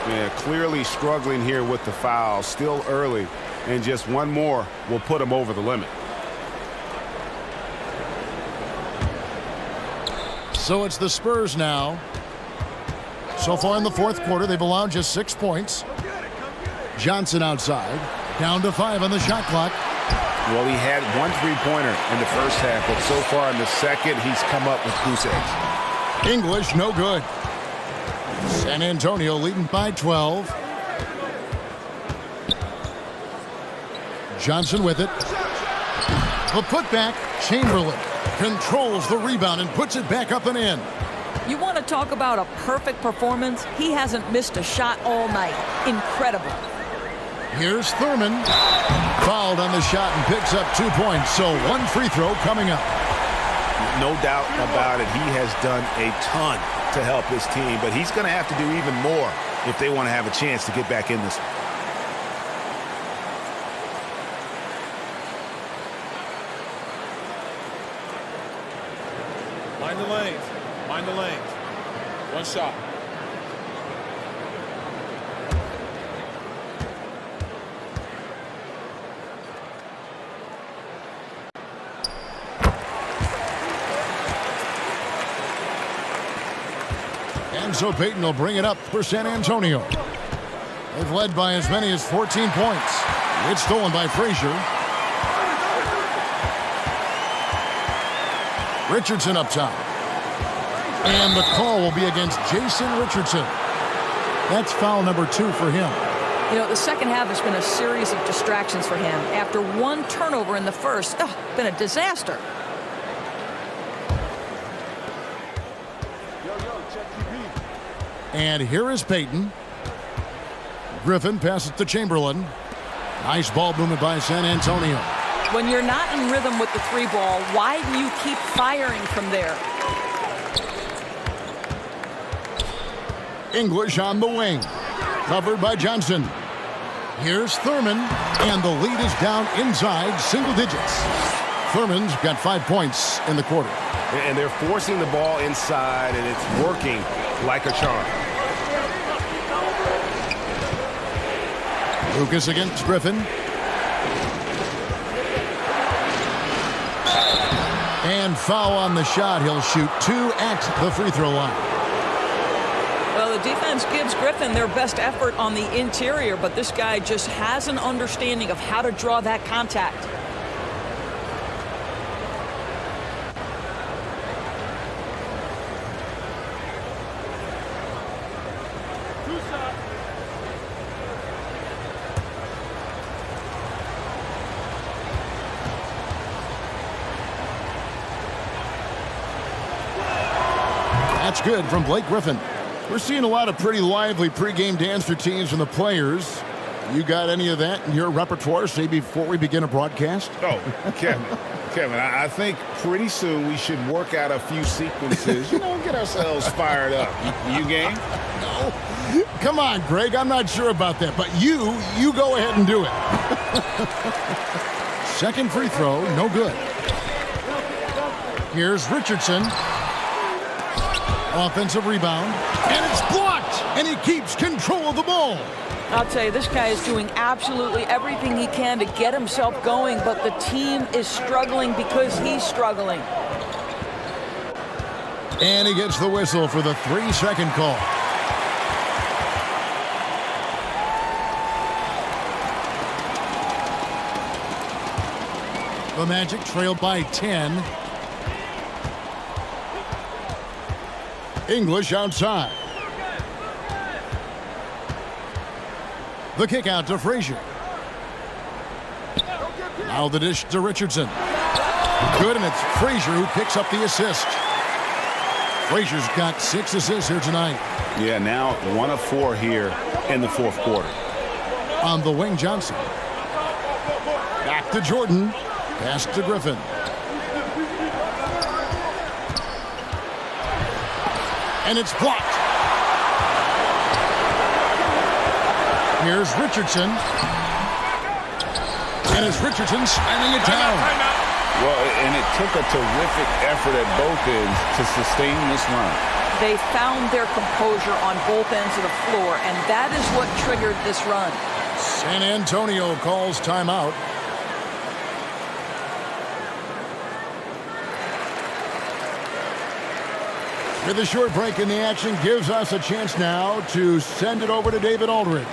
Yeah, clearly struggling here with the foul. Still early. And just one more will put him over the limit. So it's the Spurs now. So far in the 4th quarter, they've allowed just 6 points. Johnson outside. Down to 5 on the shot clock. Well, he had 1 3-pointer in the first half, but so far in the second, he's come up with goose eggs. English, no good. San Antonio leading by 12. Johnson with it. The putback, Chamberlain controls the rebound and puts it back up and in. You want to talk about a perfect performance? He hasn't missed a shot all night. Incredible. Here's Thurmond. Fouled on the shot and picks up 2 points. So 1 free throw coming up. No doubt about it. He has done a ton to help his team, but he's going to have to do even more if they want to have a chance to get back in this one. Mind the lanes. Mind the lanes. 1 shot. And so Payton will bring it up for San Antonio. They've led by as many as 14 points. It's stolen by Frazier. Richardson up top. And the call will be against Jason Richardson. That's foul number 2 for him. You know, the second half has been a series of distractions for him. After 1 turnover in the first, been a disaster. And here is Payton. Griffin passes to Chamberlain. Nice ball movement by San Antonio. When you're not in rhythm with the 3 ball, why do you keep firing from there? English on the wing. Covered by Johnson. Here's Thurmond. And the lead is down inside single digits. Thurmond's got 5 points in the quarter. And they're forcing the ball inside, and it's working like a charm. Lucas against Griffin. And foul on the shot. He'll shoot 2 at the free throw line. Well, the defense gives Griffin their best effort on the interior, but this guy just has an understanding of how to draw that contact. That's good from Blake Griffin. We're seeing a lot of pretty lively pregame dance routines from the players. You got any of that in your repertoire, say, before we begin a broadcast? Oh, Kevin, I think pretty soon we should work out a few sequences, get ourselves fired up. You game? No. Come on, Greg, I'm not sure about that, but you go ahead and do it. Second free throw, no good. Here's Richardson. Offensive rebound, and it's blocked, and he keeps control of the ball. I'll tell you, this guy is doing absolutely everything he can to get himself going, but the team is struggling because he's struggling. And he gets the whistle for the 3-second call. The Magic trail by 10. English outside. The kick out to Frazier. Now the dish to Richardson. Good, and it's Frazier who picks up the assist. Frazier's got 6 assists here tonight. Yeah, now 1 of 4 here in the fourth quarter. On the wing, Johnson. Back to Jordan. Pass to Griffin. And it's blocked. Here's Richardson. And it's Richardson slamming it down. Well, and it took a terrific effort at both ends to sustain this run. They found their composure on both ends of the floor, and that is what triggered this run. San Antonio calls timeout. With a short break in the action gives us a chance now to send it over to David Aldridge.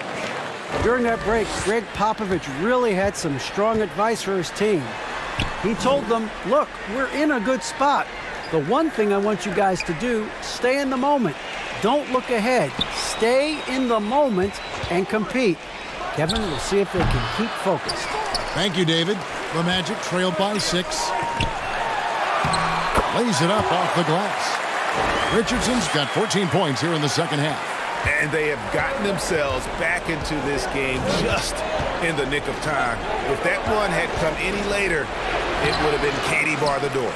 During that break, Greg Popovich really had some strong advice for his team. He told them, look, we're in a good spot. The one thing I want you guys to do, stay in the moment. Don't look ahead. Stay in the moment and compete. Kevin, we'll see if they can keep focused. Thank you, David. The Magic trail by 6. Lays it up off the glass. Richardson's got 14 points here in the second half. And they have gotten themselves back into this game just in the nick of time. If that one had come any later, it would have been Katie bar the door.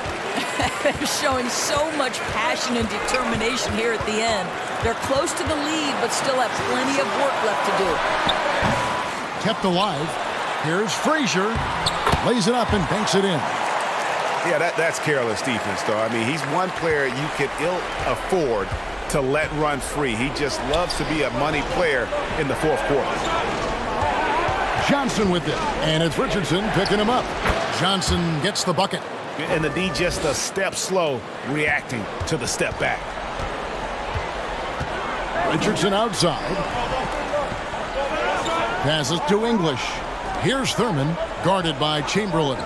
They're showing so much passion and determination here at the end. They're close to the lead, but still have plenty of work left to do. Kept alive. Here's Frazier. Lays it up and banks it in. Yeah, that's careless defense, though. I mean, he's one player you could ill afford to let run free. He just loves to be a money player in the fourth quarter. Johnson with it, and it's Richardson picking him up. Johnson gets the bucket. And the D just a step slow, reacting to the step back. Richardson outside. Passes to English. Here's Thurmond, guarded by Chamberlain.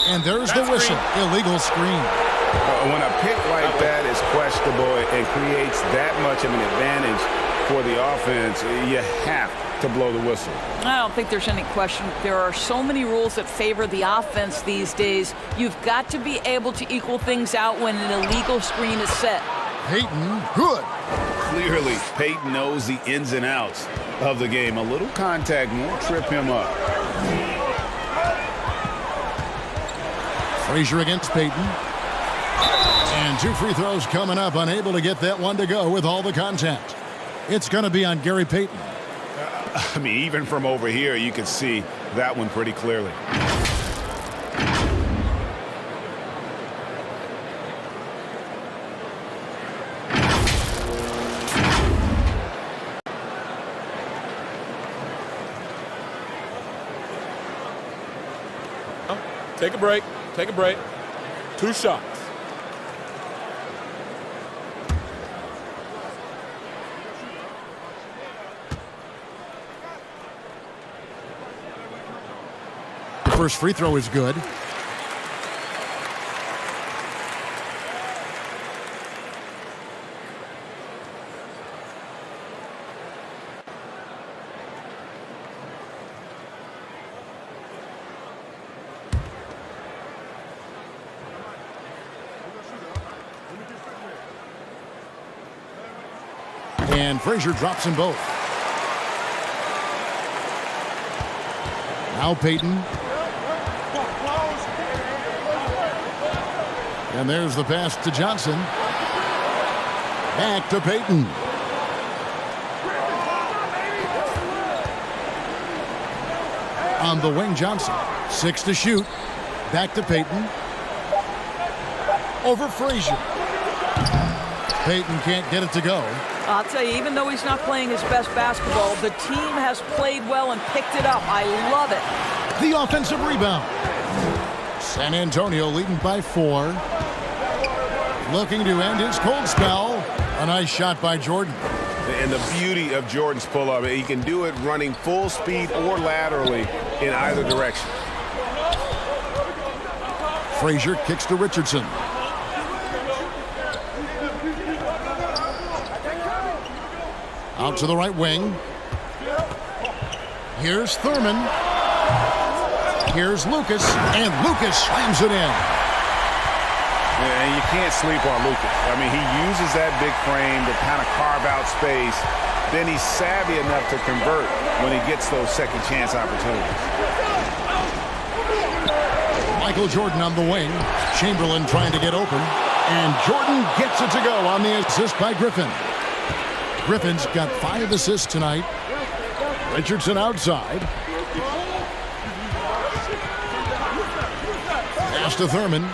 And there's the whistle. Illegal screen. When a pick like that is questionable and creates that much of an advantage for the offense, you have to blow the whistle. I don't think there's any question. There are so many rules that favor the offense these days. You've got to be able to equal things out when an illegal screen is set. Payton, good. Clearly, Payton knows the ins and outs of the game. A little contact won't trip him up. Frazier against Payton. And 2 free throws coming up. Unable to get that one to go with all the contact. It's going to be on Gary Payton. I mean, even from over here, you can see that one pretty clearly. Take a break. Take a break. 2 shots. First free throw is good. And Frazier drops them both. Now Payton. And there's the pass to Johnson. Back to Payton. On the wing, Johnson. 6 to shoot. Back to Payton. Over Frazier. Payton can't get it to go. I'll tell you, even though he's not playing his best basketball, the team has played well and picked it up. I love it. The offensive rebound. San Antonio leading by 4. Looking to end his cold spell. A nice shot by Jordan. And the beauty of Jordan's pull-up, he can do it running full speed or laterally in either direction. Frazier kicks to Richardson. Out to the right wing. Here's Thurmond. Here's Lucas, and Lucas slams it in. And you can't sleep on Lucas. I mean, he uses that big frame to kind of carve out space. Then he's savvy enough to convert when he gets those second chance opportunities. Michael Jordan on the wing. Chamberlain trying to get open. And Jordan gets it to go on the assist by Griffin. Griffin's got 5 assists tonight. Richardson outside. Pass to Thurmond.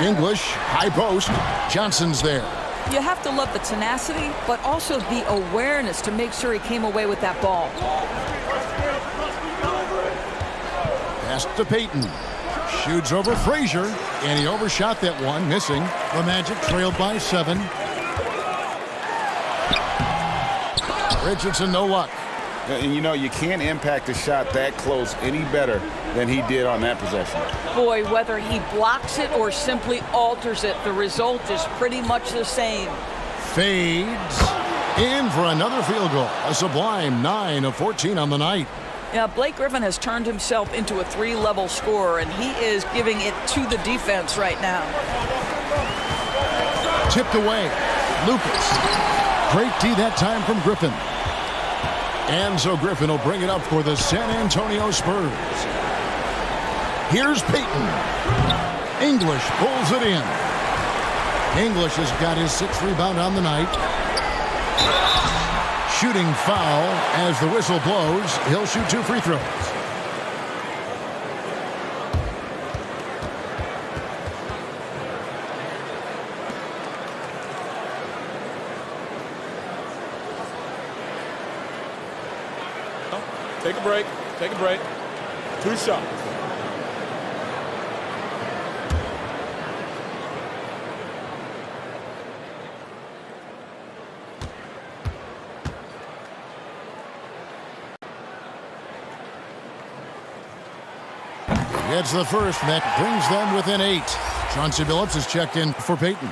English, high post. Johnson's there. You have to love the tenacity, but also the awareness to make sure he came away with that ball. Pass to Payton. Shoots over Frazier, and he overshot that one, missing. The Magic trailed by 7. Richardson, no luck. And you know, you can't impact a shot that close any better than he did on that possession. Boy, whether he blocks it or simply alters it, the result is pretty much the same. Fades in for another field goal. A sublime 9 of 14 on the night. Yeah, Blake Griffin has turned himself into a 3-level scorer, and he is giving it to the defense right now. Tipped away. Lucas. Great D that time from Griffin. And so Griffin will bring it up for the San Antonio Spurs. Here's Payton. English pulls it in. English has got his 6th rebound on the night. Shooting foul as the whistle blows. He'll shoot 2 free throws. Take a break. Take a break. 2 shots. Gets the first. That brings them within 8. Chauncey Billups is checked in for Payton.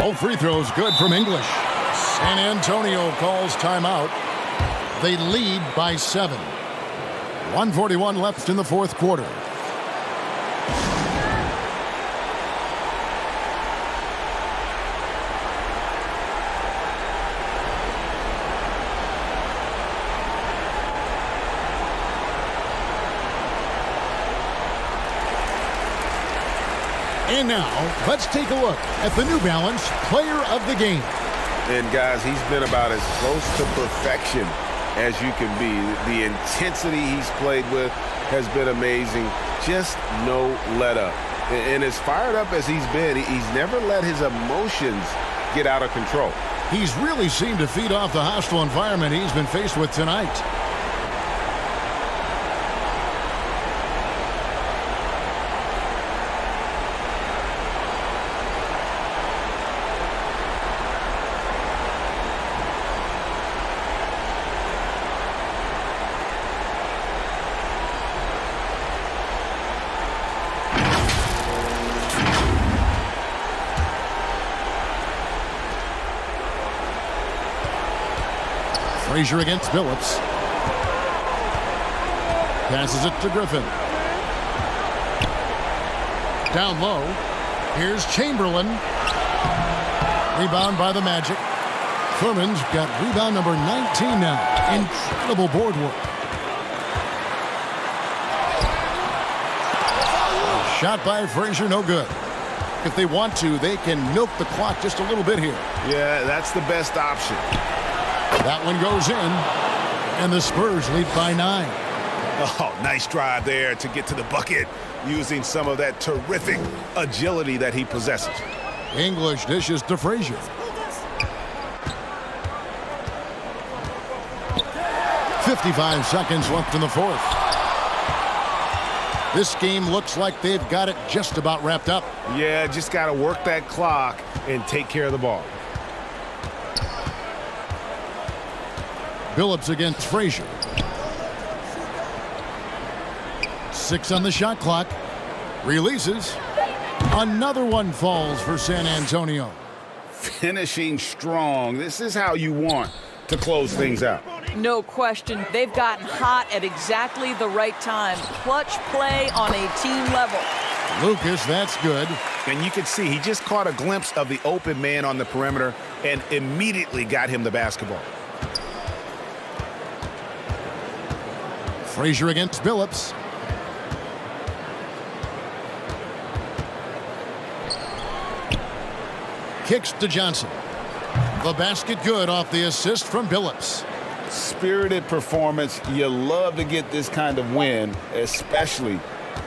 All free throws good from English. San Antonio calls timeout. They lead by 7. 1:41 left in the 4th quarter. And now, let's take a look at the New Balance Player of the Game. And guys, he's been about as close to perfection as you can be. The intensity he's played with has been amazing. Just no let up. And as fired up as he's been, he's never let his emotions get out of control. He's really seemed to feed off the hostile environment he's been faced with tonight. Frazier against Phillips. Passes it to Griffin. Down low. Here's Chamberlain. Rebound by the Magic. Thurmond's got rebound number 19 now. Incredible board work. Shot by Frazier, no good. If they want to, they can milk the clock just a little bit here. Yeah, that's the best option. That one goes in, and the Spurs lead by 9. Oh, nice drive there to get to the bucket using some of that terrific agility that he possesses. English dishes to Frazier. .55 seconds left in the fourth. This game looks like they've got it just about wrapped up. Yeah, just got to work that clock and take care of the ball. Phillips against Frazier. 6 on the shot clock. Releases. Another one falls for San Antonio. Finishing strong. This is how you want to close things out. No question. They've gotten hot at exactly the right time. Clutch play on a team level. Lucas, that's good. And you can see he just caught a glimpse of the open man on the perimeter and immediately got him the basketball. Frazier against Phillips. Kicks to Johnson. The basket good off the assist from Phillips. Spirited performance. You love to get this kind of win, especially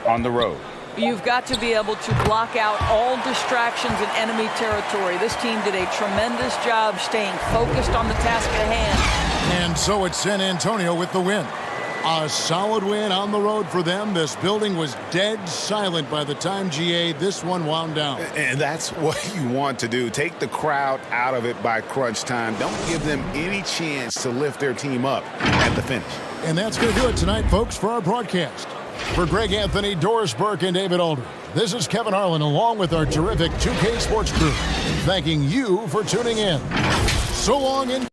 on the road. You've got to be able to block out all distractions in enemy territory. This team did a tremendous job staying focused on the task at hand. And so it's San Antonio with the win. A solid win on the road for them. This building was dead silent by the time, GA, this one wound down. And that's what you want to do. Take the crowd out of it by crunch time. Don't give them any chance to lift their team up at the finish. And that's going to do it tonight, folks, for our broadcast. For Greg Anthony, Doris Burke, and David Alder, this is Kevin Harlan along with our terrific 2K Sports crew, thanking you for tuning in. So long and...